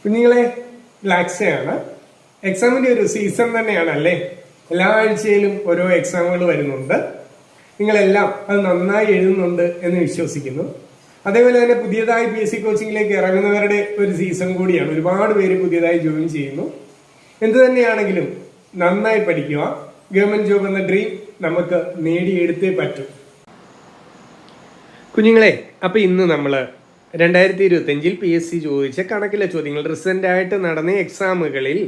കുഞ്ഞുങ്ങളെ, ലാക്സയാണ്. എക്സാമിന്റെ ഒരു സീസൺ തന്നെയാണ് അല്ലേ? എല്ലാ ആഴ്ചയിലും ഓരോ എക്സാമുകൾ വരുന്നുണ്ട്. നിങ്ങളെല്ലാം അത് നന്നായി എഴുതുന്നുണ്ട് എന്ന് വിശ്വസിക്കുന്നു. അതേപോലെ തന്നെ പുതിയതായി PSC കോച്ചിങ്ങിലേക്ക് ഇറങ്ങുന്നവരുടെ ഒരു സീസൺ കൂടിയാണ്. ഒരുപാട് പേര് പുതിയതായി ജോയിൻ ചെയ്യുന്നു. എന്ത് തന്നെയാണെങ്കിലും നന്നായി പഠിക്കുക. ഗവൺമെന്റ് ജോബ് എന്ന ഡ്രീം നമുക്ക് നേടിയെടുത്തേ പറ്റൂ. കുഞ്ഞുങ്ങളെ, അപ്പൊ ഇന്ന് നമ്മള് 2025 PSC ചോദിച്ച കണക്കിലെ ചോദ്യങ്ങൾ, റീസെന്റ് ആയിട്ട് നടന്ന എക്സാമുകളിൽ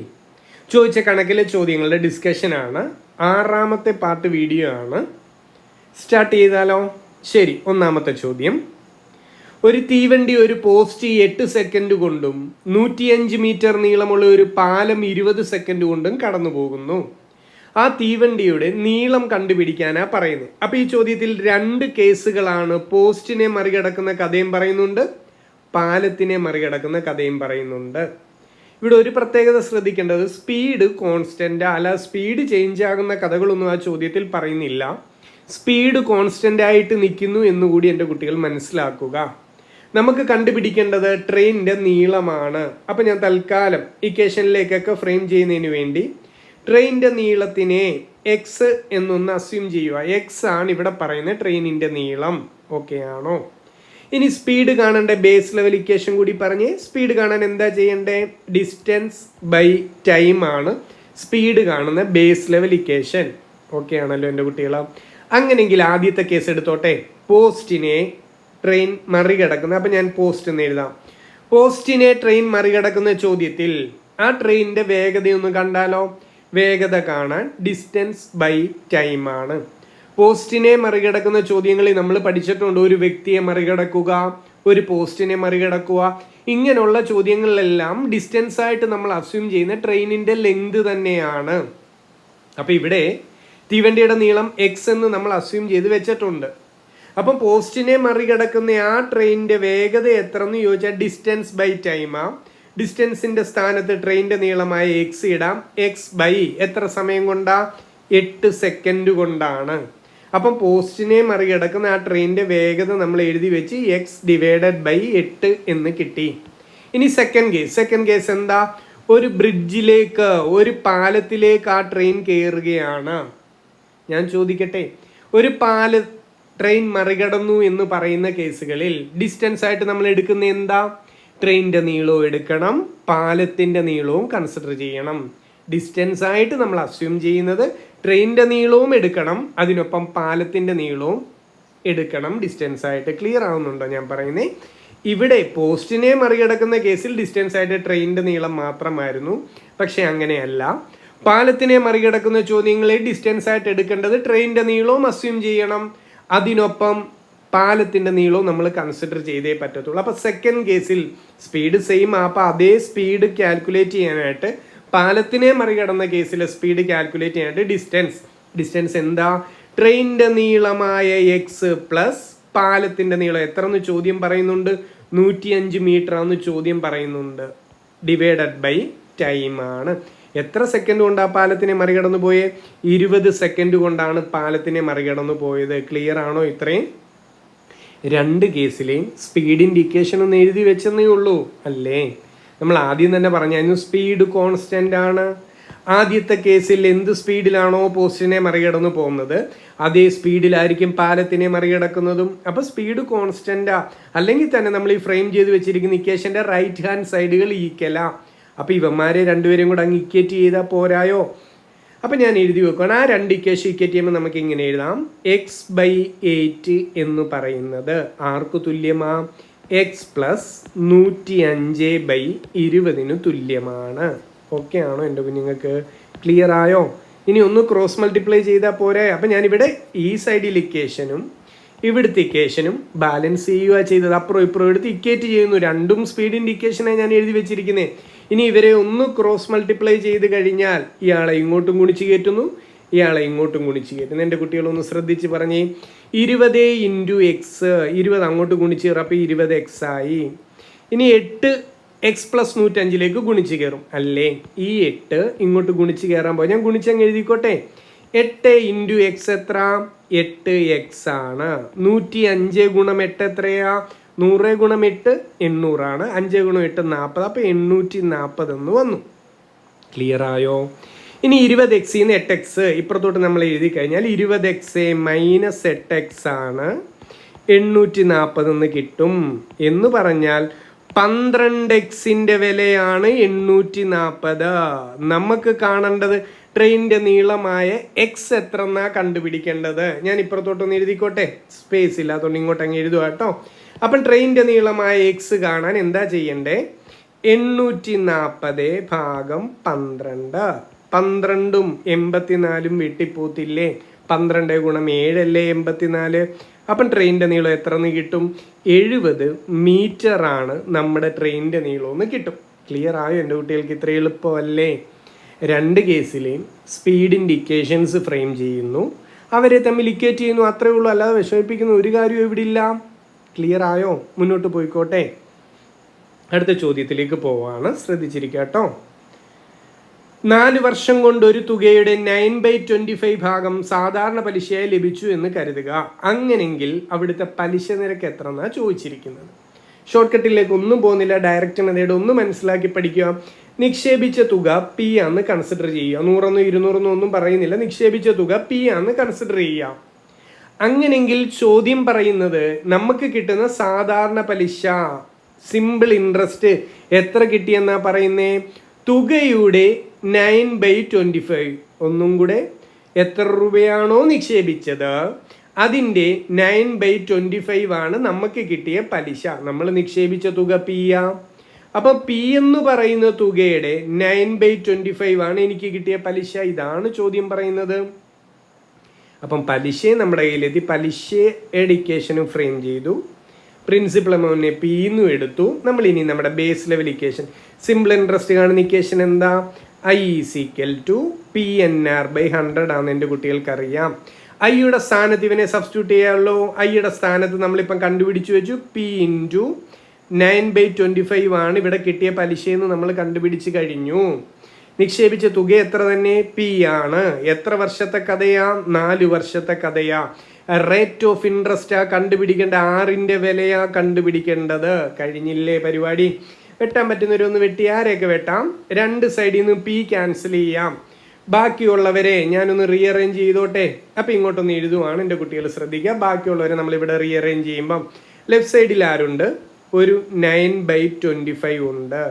ചോദിച്ച കണക്കിലെ ചോദ്യങ്ങളുടെ ഡിസ്കഷനാണ്. 6ാമത്തെ പാർട്ട് വീഡിയോ ആണ്. സ്റ്റാർട്ട് ചെയ്താലോ? ശരി. 1ാമത്തെ ചോദ്യം: ഒരു തീവണ്ടി ഒരു പോസ്റ്റ് 8 സെക്കൻഡ് കൊണ്ടും 105 മീറ്റർ നീളമുള്ള ഒരു പാലം 20 സെക്കൻഡ് കൊണ്ടും കടന്നു പോകുന്നു. ആ തീവണ്ടിയുടെ നീളം കണ്ടുപിടിക്കാനാ പറയുന്നത്. അപ്പൊ ഈ ചോദ്യത്തിൽ 2 കേസുകളാണ്. പോസ്റ്റിനെ മറികടക്കുന്ന കഥയും പറയുന്നുണ്ട്, പാലത്തിനെ മറികടക്കുന്ന കഥയും പറയുന്നുണ്ട്. ഇവിടെ ഒരു പ്രത്യേകത ശ്രദ്ധിക്കേണ്ടത്, സ്പീഡ് കോൺസ്റ്റന്റ് അല്ല, സ്പീഡ് ചേഞ്ച് ആകുന്ന കഥകളൊന്നും ആ ചോദ്യത്തിൽ പറയുന്നില്ല. സ്പീഡ് കോൺസ്റ്റന്റ് ആയിട്ട് നിൽക്കുന്നു എന്നുകൂടി എൻ്റെ കുട്ടികൾ മനസ്സിലാക്കുക. നമുക്ക് കണ്ടുപിടിക്കേണ്ടത് ട്രെയിനിന്റെ നീളമാണ്. അപ്പൊ ഞാൻ തൽക്കാലം ഇക്വേഷനിലേക്കൊക്കെ ഫ്രെയിം ചെയ്യുന്നതിന് വേണ്ടി ട്രെയിനിന്റെ നീളത്തിനെ എക്സ് എന്നൊന്ന് അസ്യൂം ചെയ്യുക. എക്സ് ആണ് ഇവിടെ പറയുന്നത് ട്രെയിനിന്റെ നീളം. ഓക്കെ ആണോ? ഇനി സ്പീഡ് കാണേണ്ട ബേസ് ലെവൽ ഇക്വേഷൻ കൂടി പറഞ്ഞ്. സ്പീഡ് കാണാൻ എന്താ ചെയ്യണ്ടേ? ഡിസ്റ്റൻസ് ബൈ ടൈം ആണ് സ്പീഡ് കാണുന്ന ബേസ് ലെവൽ ഇക്വേഷൻ. ഓക്കെ ആണല്ലോ എൻ്റെ കുട്ടികളാ? അങ്ങനെയെങ്കിൽ ആദ്യത്തെ കേസ് എടുത്തോട്ടെ. പോസ്റ്റിനെ ട്രെയിൻ മറികടക്കുന്ന, അപ്പൊ ഞാൻ പോസ്റ്റ് എന്ന് എഴുതാം. പോസ്റ്റിനെ ട്രെയിൻ മറികടക്കുന്ന ചോദ്യത്തിൽ ആ ട്രെയിനിന്റെ വേഗതയൊന്ന് കണ്ടാലോ? വേഗത കാണാൻ ഡിസ്റ്റൻസ് ബൈ ടൈം ആണ്. പോസ്റ്റിനെ മറികടക്കുന്ന ചോദ്യങ്ങളിൽ നമ്മൾ പഠിച്ചിട്ടുണ്ട്. ഒരു വ്യക്തിയെ മറികടക്കുക, ഒരു പോസ്റ്റിനെ മറികടക്കുക, ഇങ്ങനെയുള്ള ചോദ്യങ്ങളിലെല്ലാം ഡിസ്റ്റൻസ് ആയിട്ട് നമ്മൾ അസ്യൂം ചെയ്യുന്ന ട്രെയിനിന്റെ ലെങ്ത് തന്നെയാണ്. അപ്പൊ ഇവിടെ തീവണ്ടിയുടെ നീളം എക്സ് എന്ന് നമ്മൾ അസ്യൂം ചെയ്ത് വെച്ചിട്ടുണ്ട്. അപ്പം പോസ്റ്റിനെ മറികടക്കുന്ന ആ ട്രെയിനിന്റെ വേഗത എത്ര എന്ന് ചോദിച്ചാൽ ഡിസ്റ്റൻസ് ബൈ ടൈമാ. ഡിസ്റ്റൻസിന്റെ സ്ഥാനത്ത് ട്രെയിനിന്റെ നീളമായ എക്സ് ഇടാം. എക്സ് ബൈ എത്ര സമയം കൊണ്ടാ? 8 സെക്കൻഡ് കൊണ്ടാണ്. അപ്പം പോസ്റ്റിനെ മറികടക്കുന്ന ആ ട്രെയിനിന്റെ വേഗത നമ്മൾ എഴുതി വെച്ച് എക്സ് ഡിവൈഡഡ് ബൈ 8 എന്ന് കിട്ടി. ഇനി സെക്കൻഡ് കേസ് എന്താ? ഒരു ബ്രിഡ്ജിലേക്ക്, ഒരു പാലത്തിലേക്ക് ആ ട്രെയിൻ കയറുകയാണ്. ഞാൻ ചോദിക്കട്ടെ, ഒരു ട്രെയിൻ മറികടന്നു എന്ന് പറയുന്ന കേസുകളിൽ ഡിസ്റ്റൻസ് ആയിട്ട് നമ്മൾ എടുക്കുന്ന എന്താ? ട്രെയിനിന്റെ നീളവും എടുക്കണം, പാലത്തിന്റെ നീളവും കൺസിഡർ ചെയ്യണം. ഡിസ്റ്റൻസ് ആയിട്ട് നമ്മൾ അസ്യൂം ചെയ്യുന്നത് ട്രെയിനിന്റെ നീളവും എടുക്കണം, അതിനൊപ്പം പാലത്തിന്റെ നീളവും എടുക്കണം ഡിസ്റ്റൻസ് ആയിട്ട്. ക്ലിയർ ആവുന്നുണ്ടോ ഞാൻ പറയുന്നത്? ഇവിടെ പോസ്റ്റിനെ മറികടക്കുന്ന കേസിൽ ഡിസ്റ്റൻസ് ആയിട്ട് ട്രെയിനിന്റെ നീളം മാത്രമായിരുന്നു. പക്ഷെ അങ്ങനെയല്ല. പാലത്തിനെ മറികടക്കുന്ന ചോദ്യങ്ങളിൽ ഡിസ്റ്റൻസ് ആയിട്ട് എടുക്കേണ്ടത് ട്രെയിനിന്റെ നീളവും അസ്യൂം ചെയ്യണം, അതിനൊപ്പം പാലത്തിന്റെ നീളവും നമ്മൾ കൺസിഡർ ചെയ്തേ പറ്റത്തുള്ളൂ. അപ്പൊ സെക്കൻഡ് കേസിൽ സ്പീഡ് സെയിം ആ, അപ്പൊ അതേ സ്പീഡ് കാൽക്കുലേറ്റ് ചെയ്യാനായിട്ട് പാലത്തിനെ മറികടന്ന കേസിലെ സ്പീഡ് കാൽക്കുലേറ്റ് ചെയ്യാനായിട്ട് ഡിസ്റ്റൻസ് എന്താ? ട്രെയിനിന്റെ നീളമായ എക്സ് പ്ലസ് പാലത്തിന്റെ നീളം എത്ര എന്ന് ചോദ്യം പറയുന്നുണ്ട്? 105 മീറ്റർ ആണെന്ന് ചോദ്യം പറയുന്നുണ്ട്. ഡിവൈഡഡ് ബൈ ടൈം ആണ്. എത്ര സെക്കൻഡ് കൊണ്ടാണ് പാലത്തിനെ മറികടന്നു പോയത്? 20 സെക്കൻഡ് കൊണ്ടാണ് പാലത്തിനെ മറികടന്നു പോയത്. ക്ലിയർ ആണോ? ഇത്രയും 2 കേസിലെയും സ്പീഡിന്റെ ഇക്വേഷൻ ഒന്ന് എഴുതി വെച്ചെന്നേ ഉള്ളൂ അല്ലേ? നമ്മൾ ആദ്യം തന്നെ പറഞ്ഞായിരുന്നു സ്പീഡ് കോൺസ്റ്റന്റ് ആണ്. ആദ്യത്തെ കേസിൽ എന്ത് സ്പീഡിലാണോ പോസ്റ്റിനെ മറികടന്നു പോകുന്നത് അതേ സ്പീഡിലായിരിക്കും പാലത്തിനെ മറികടക്കുന്നതും. അപ്പൊ സ്പീഡ് കോൺസ്റ്റന്റാ. അല്ലെങ്കിൽ തന്നെ നമ്മൾ ഈ ഫ്രെയിം ചെയ്ത് വെച്ചിരിക്കുന്ന ഇക്വേഷന്റെ റൈറ്റ് ഹാൻഡ് സൈഡുകൾ ഈക്വലാ. അപ്പൊ ഇവന്മാരെ രണ്ടുപേരും കൂടെ അങ്ങ് ഇക്വേറ്റ് ചെയ്താൽ പോരായോ? അപ്പൊ ഞാൻ എഴുതി വെക്കുകയാണ്. ആ 2 ഇക്വേഷൻ ഇക്വേറ്റ് ചെയ്യുമ്പോൾ നമുക്ക് ഇങ്ങനെ എഴുതാം. എക്സ് ബൈ 8 എന്ന് പറയുന്നത് ആർക്ക് തുല്യമാ? എക്സ് പ്ലസ് 105 ബൈ 20 തുല്യമാണ്. ഓക്കെ ആണോ എൻ്റെ കുഞ്ഞുങ്ങൾക്ക്? ക്ലിയർ ആയോ? ഇനി ഒന്ന് ക്രോസ് മൾട്ടിപ്ലൈ ചെയ്താൽ പോരെ. അപ്പം ഞാനിവിടെ ഈ സൈഡിൽ ഇക്വേഷനും ഇവിടുത്തെ ഇക്വേഷനും ബാലൻസ് ചെയ്യുക ചെയ്തത്. അപ്പുറം ഇപ്പുറം എടുത്ത് ഇക്വേറ്റ് ചെയ്യുന്നു. 2ഉം സ്പീഡിൻ്റെ ഇക്വേഷനാണ് ഞാൻ എഴുതി വെച്ചിരിക്കുന്നത്. ഇനി ഇവരെ ഒന്ന് ക്രോസ് മൾട്ടിപ്ലൈ ചെയ്ത് കഴിഞ്ഞാൽ ഇയാളെ ഇങ്ങോട്ടും ഗുണിച്ച് കയറ്റുന്നു, ഇയാളെ ഇങ്ങോട്ടും ഗുണിച്ച് കയറ്റുന്നു. എൻ്റെ കുട്ടികളൊന്ന് ശ്രദ്ധിച്ച് പറഞ്ഞേ. 20 ഇൻറ്റു എക്സ്, 20 അങ്ങോട്ട് ഗുണിച്ച് കയറും, അപ്പോൾ 20x ആയി. ഇനി 8 എക്സ് പ്ലസ് 105 ഗുണിച്ച് കയറും അല്ലേ? ഈ 8 ഇങ്ങോട്ട് ഗുണിച്ച് കയറാൻ പോയി. ഞാൻ ഗുണിച്ചങ്ങ് എഴുതിക്കോട്ടെ. 8 ഇൻറ്റു എക്സ് എത്ര? 8x ആണ്. 105 ഗുണം 8 എത്രയാ? 100 ഗുണം 8 800 5 ഗുണം 8 40. അപ്പോൾ 840 എന്ന് വന്നു. ക്ലിയർ ആയോ? ഇനി 20x ന്ന് 8x ഇപ്പുറത്തോട്ട് നമ്മൾ എഴുതി കഴിഞ്ഞാൽ 20x മൈനസ് 8x ആണ് 840 എന്ന് കിട്ടും. എന്ന് പറഞ്ഞാൽ 12x വിലയാണ് 840. നമുക്ക് കാണേണ്ടത് ട്രെയിനിൻ്റെ നീളമായ എക്സ് എത്ര എന്നാ കണ്ടുപിടിക്കേണ്ടത്. ഞാൻ ഇപ്പുറത്തോട്ടൊന്ന് എഴുതിക്കോട്ടെ, സ്പേസ് ഇല്ലാത്തതുകൊണ്ട് ഇങ്ങോട്ട് അങ്ങ് എഴുതുക കേട്ടോ. അപ്പം ട്രെയിനിൻ്റെ നീളമായ എക്സ് കാണാൻ എന്താ ചെയ്യണ്ടേ? 840 ഭാഗം 12. 12ഉം 84ഉം വെട്ടിപ്പോത്തില്ലേ? 12 ഗുണം 7 അല്ലേ 84. അപ്പം ട്രെയിനിൻ്റെ നീളം എത്ര എന്ന് കിട്ടും? 70 മീറ്ററാണ് നമ്മുടെ ട്രെയിനിൻ്റെ നീളമെന്ന് കിട്ടും. ക്ലിയർ ആയോ എൻ്റെ കുട്ടികൾക്ക്? ഇത്ര എളുപ്പമല്ലേ? രണ്ട് കേസിലെയും സ്പീഡിൻ്റെ ഇക്വേഷൻസ് ഫ്രെയിം ചെയ്യുന്നു, അവരെ തമ്മിൽ ഇക്വേറ്റ് ചെയ്യുന്നു, അത്രേ ഉള്ളൂ. അല്ലാതെ വിഷമിപ്പിക്കുന്ന ഒരു കാര്യവും ഇവിടെ ഇല്ല. ക്ലിയർ ആയോ? മുന്നോട്ട് പോയിക്കോട്ടെ. അടുത്ത ചോദ്യത്തിലേക്ക് പോവാണ്, ശ്രദ്ധിച്ചിരിക്കുക കേട്ടോ. 4 വർഷം കൊണ്ട് ഒരു തുകയുടെ 9/25 ഭാഗം സാധാരണ പലിശയായി ലഭിച്ചു എന്ന് കരുതുക. അങ്ങനെങ്കിൽ അവിടുത്തെ പലിശ നിരക്ക് എത്ര എന്നാണ് ചോദിച്ചിരിക്കുന്നത്. ഷോർട്ട് കട്ടിലേക്ക് ഒന്നും പോകുന്നില്ല, ഡയറക്റ്റ് മെത്തേഡ് ഒന്ന് മനസ്സിലാക്കി പഠിക്കുക. നിക്ഷേപിച്ച തുക പി ആണെന്ന് കൺസിഡർ ചെയ്യുക. 100 200 ഒന്നും പറയുന്നില്ല, നിക്ഷേപിച്ച തുക പി ആണെന്ന് കൺസിഡർ ചെയ്യുക. അങ്ങനെങ്കിൽ ചോദ്യം പറയുന്നത് നമുക്ക് കിട്ടുന്ന സാധാരണ പലിശ, സിമ്പിൾ ഇൻട്രസ്റ്റ് എത്ര കിട്ടിയെന്നാ പറയുന്നേ? തുകയുടെ 9/25. ഒന്നും കൂടെ, എത്ര രൂപയാണോ നിക്ഷേപിച്ചത് അതിൻ്റെ 9/25 ആണ് നമുക്ക് കിട്ടിയ പലിശ. നമ്മൾ നിക്ഷേപിച്ച തുക പി ആ. അപ്പൊ പി എന്ന് പറയുന്ന തുകയുടെ 9/25 ആണ് എനിക്ക് കിട്ടിയ പലിശ. ഇതാണ് ചോദ്യം പറയുന്നത്. അപ്പം പലിശയെ നമ്മുടെ കയ്യിലെത്തി, പലിശയുടെ ഇക്വേഷനും ഫ്രെയിം ചെയ്തു, പ്രിൻസിപ്പൽ എമൗണ്ടിനെ പി എന്നും എടുത്തു. നമ്മൾ ഇനി നമ്മുടെ base level equation, simple interest കാണുന്ന ഇക്വേഷൻ എന്താ? I = PNR/100 ആണ് എൻ്റെ കുട്ടികൾക്കറിയാം. ഐയുടെ സ്ഥാനത്ത് ഇവനെ സബ്സ്റ്റിറ്റ്യൂട്ട് ചെയ്യാമല്ലോ. ഐയുടെ സ്ഥാനത്ത് നമ്മളിപ്പം കണ്ടുപിടിച്ചു വെച്ചു, P × 9/25 ആണ് ഇവിടെ കിട്ടിയ പലിശയെന്ന് നമ്മൾ കണ്ടുപിടിച്ച് കഴിഞ്ഞു. നിക്ഷേപിച്ച തുക എത്ര തന്നെ? പി ആണ്. എത്ര വർഷത്തെ കഥയാ? 4 വർഷത്തെ കഥയാ. റേറ്റ് ഓഫ് ഇൻട്രസ്റ്റാ കണ്ടുപിടിക്കേണ്ട, 6ന്റെ വിലയാ കണ്ടുപിടിക്കേണ്ടത്. കഴിഞ്ഞില്ലേ പരിപാടി? വെട്ടാൻ പറ്റുന്നവരൊന്ന് വെട്ടി, ആരെയൊക്കെ വെട്ടാം? 2 സൈഡിൽ നിന്ന് പി ക്യാൻസൽ ചെയ്യാം. ബാക്കിയുള്ളവരെ ഞാനൊന്ന് റീഅറേഞ്ച് ചെയ്തോട്ടെ. അപ്പം ഇങ്ങോട്ടൊന്ന് എഴുതുവാണ് എൻ്റെ കുട്ടികൾ ശ്രദ്ധിക്കുക. ബാക്കിയുള്ളവരെ നമ്മളിവിടെ റീഅറേഞ്ച് ചെയ്യുമ്പം ലെഫ്റ്റ് സൈഡിൽ ആരുണ്ട്? ഒരു 9/25 ഉണ്ട്.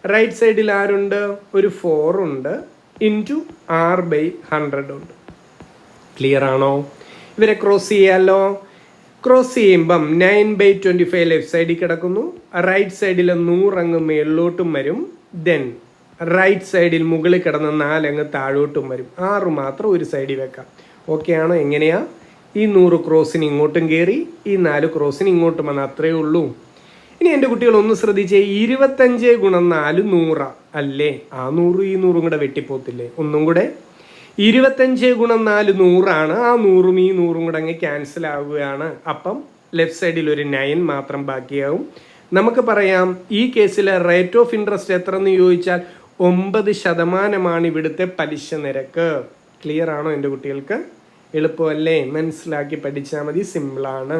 റൈറ്റ് സൈഡിൽ ആരുണ്ട്? ഒരു 4 ഉണ്ട്. ഇൻറ്റു R/100 ഉണ്ട്. ക്ലിയർ ആണോ? ഇവരെ ക്രോസ് ചെയ്യാമല്ലോ. ക്രോസ് ചെയ്യുമ്പം 9/25 ലെഫ്റ്റ് സൈഡിൽ കിടക്കുന്നു, റൈറ്റ് സൈഡിൽ 100 അങ്ങ് മേളിലോട്ടും വരും. ദെൻ റൈറ്റ് സൈഡിൽ മുകളിൽ കിടന്ന 4 അങ്ങ് താഴോട്ടും വരും. 6 മാത്രം ഒരു സൈഡിൽ വെക്കാം. ഓക്കെ ആണോ? എങ്ങനെയാ? ഈ 100 ക്രോസിന് ഇങ്ങോട്ടും കയറി, ഈ 4 ക്രോസിന് ഇങ്ങോട്ടും വന്നാൽ അത്രയേ ഉള്ളൂ. ഇനി എൻ്റെ കുട്ടികൾ ഒന്ന് ശ്രദ്ധിച്ചേ, 25 ഗുണം 4 100 അല്ലേ? ആ 100 ഈ 100 കൂടെ വെട്ടിപ്പോത്തില്ലേ? ഒന്നും കൂടെ, 25 ഗുണം 4 100 ആണ്. ആ 100ഉം ഈ 100ഉം കൂടെ അങ്ങ് ക്യാൻസൽ ആവുകയാണ്. അപ്പം ലെഫ്റ്റ് സൈഡിൽ ഒരു 9 മാത്രം ബാക്കിയാവും. നമുക്ക് പറയാം ഈ കേസിലെ റേറ്റ് ഓഫ് ഇൻട്രസ്റ്റ് എത്ര എന്ന് ചോദിച്ചാൽ 9% ഇവിടുത്തെ പലിശ നിരക്ക്. ക്ലിയർ ആണോ എൻ്റെ കുട്ടികൾക്ക്? എളുപ്പമല്ലേ? മനസ്സിലാക്കി പഠിച്ചാൽ മതി, സിമ്പിളാണ്.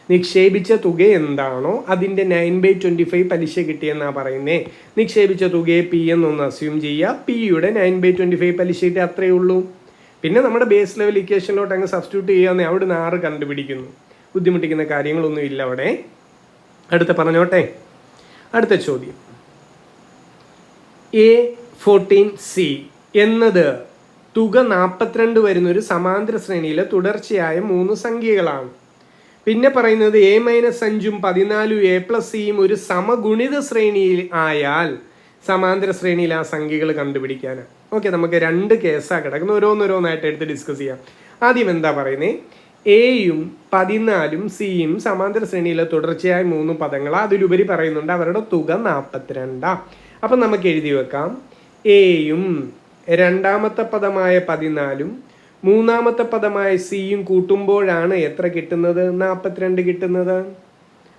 നിക്ഷേപിച്ച തുക എന്താണോ അതിൻ്റെ 9/25 പലിശ കിട്ടിയെന്നാണ് പറയുന്നത്. നിക്ഷേപിച്ച തുകയെ പി എന്നൊന്ന് അസ്യൂം ചെയ്യുക. പിയുടെ 9/25 പലിശ കിട്ടി, അത്രയേ ഉള്ളൂ. പിന്നെ നമ്മുടെ ബേസ് ലെവൽ ഇക്വേഷനിലോട്ട് അങ്ങ് സബ്സ്റ്റിറ്റ്യൂട്ട് ചെയ്യാമെന്ന് അവിടെ 6 കണ്ടുപിടിക്കുന്നു. ബുദ്ധിമുട്ടിക്കുന്ന കാര്യങ്ങളൊന്നും ഇല്ല അവിടെ. അടുത്ത പറഞ്ഞോട്ടെ. അടുത്ത ചോദ്യം, A14C എന്നത് തുക 42 വരുന്ന ഒരു സമാന്തര ശ്രേണിയിലെ തുടർച്ചയായ 3 സംഖ്യകളാണ്. പിന്നെ പറയുന്നത് A-5ഉം 14ഉം A+Cയും ഒരു സമഗുണിത ശ്രേണിയിൽ ആയാൽ സമാന്തര ശ്രേണിയിൽ ആ സംഖ്യകൾ കണ്ടുപിടിക്കാനാണ്. ഓക്കെ, നമുക്ക് 2 കേസാണ് കിടക്കുന്നത്, ഓരോന്നോരോന്നായിട്ട് എടുത്ത് ഡിസ്കസ് ചെയ്യാം. ആദ്യം എന്താ പറയുന്നത്? എയും 14ഉം സിയും സമാന്തര ശ്രേണിയിലെ തുടർച്ചയായ 3 പദങ്ങളാണ്. അതിലുപരി പറയുന്നുണ്ട് അവരുടെ തുക 42. അപ്പം നമുക്ക് എഴുതി വെക്കാം, എയും രണ്ടാമത്തെ പദമായ 14ഉം മൂന്നാമത്തെ പദമായ സിയും കൂട്ടുമ്പോഴാണ് എത്ര കിട്ടുന്നത്? 42 കിട്ടുന്നത്.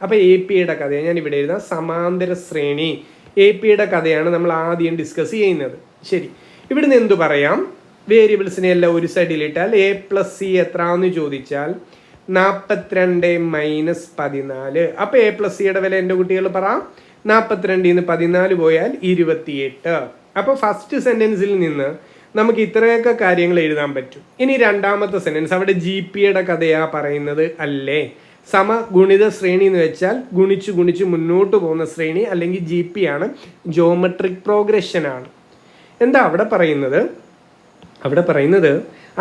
അപ്പം എ പിയുടെ കഥയാണ് ഞാൻ ഇവിടെ എഴുതാം. സമാന്തര ശ്രേണി എ പിയുടെ കഥയാണ് നമ്മൾ ആദ്യം ഡിസ്കസ് ചെയ്യുന്നത്. ശരി, ഇവിടുന്ന് എന്തു പറയാം? വേരിയബിൾസിനെ എല്ലാം ഒരു സൈഡിലിട്ടാൽ A+C എത്രാന്ന് ചോദിച്ചാൽ 42 മൈനസ് 14. അപ്പോൾ എ പ്ലസ് സിയുടെ വില എൻ്റെ കുട്ടികൾ പറ. 42 14 പോയാൽ 28. അപ്പോൾ ഫസ്റ്റ് സെൻറ്റൻസിൽ നിന്ന് നമുക്ക് ഇത്രയൊക്കെ കാര്യങ്ങൾ എഴുതാൻ പറ്റും. ഇനി രണ്ടാമത്തെ സെൻറ്റൻസ്, അവിടെ ജി പിയുടെ കഥയാ പറയുന്നത് അല്ലേ? സമഗുണിത ശ്രേണി എന്ന് വെച്ചാൽ ഗുണിച്ച് ഗുണിച്ച് മുന്നോട്ട് പോകുന്ന ശ്രേണി, അല്ലെങ്കിൽ ജി പി ആണ്, ജോമെട്രിക് പ്രോഗ്രഷൻ ആണ്. എന്താ അവിടെ പറയുന്നത്? അവിടെ പറയുന്നത്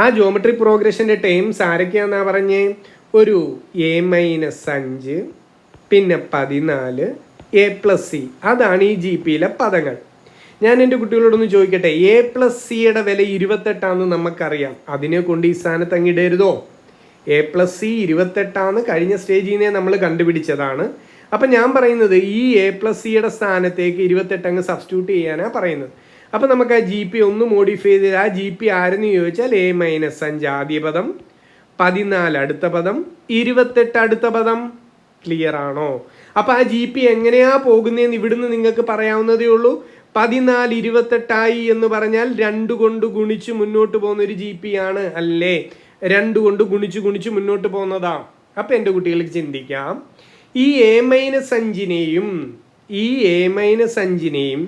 ആ ജോമെട്രിക് പ്രോഗ്രഷൻ്റെ ടേംസ് ആരൊക്കെയാണെന്നാ പറഞ്ഞേ? ഒരു A-5, പിന്നെ 14, A + C. അതാണ് ഈ ജി പിയിലെ പദങ്ങൾ. ഞാൻ എൻ്റെ കുട്ടികളോടൊന്ന് ചോദിക്കട്ടെ, A + സിയുടെ വില 28 നമുക്കറിയാം. അതിനെ കൊണ്ട് ഈ സ്ഥാനത്ത് അങ്ങിടരുതോ? A + C 28 കഴിഞ്ഞ സ്റ്റേജിൽ നിന്നേ നമ്മൾ കണ്ടുപിടിച്ചതാണ്. അപ്പം ഞാൻ പറയുന്നത് ഈ A + സിയുടെ സ്ഥാനത്തേക്ക് 28 അങ്ങ് സബ്സ്റ്റിറ്റ്യൂട്ട് ചെയ്യാനാണ് പറയുന്നത്. അപ്പം നമുക്ക് ആ ജി പി ഒന്ന് മോഡിഫൈ ചെയ്ത് ആ ജി പി ആരെന്ന് ചോദിച്ചാൽ A-5 ആദ്യ പദം, 14 അടുത്ത പദം, 28 അടുത്ത പദം. ക്ലിയർ ആണോ? അപ്പം ആ ജി പി എങ്ങനെയാ പോകുന്നതെന്ന് ഇവിടുന്ന് നിങ്ങൾക്ക് പറയാവുന്നതേ ഉള്ളൂ. 14 28 എന്ന് പറഞ്ഞാൽ 2 കൊണ്ട് ഗുണിച്ച് മുന്നോട്ട് പോകുന്ന ഒരു ജി പി ആണ് അല്ലേ? 2 കൊണ്ട് ഗുണിച്ച് ഗുണിച്ച് മുന്നോട്ട് പോകുന്നതാ. അപ്പം എൻ്റെ കുട്ടികൾക്ക് ചിന്തിക്കാം, ഈ A-5നെയും ഈ A-5നെയും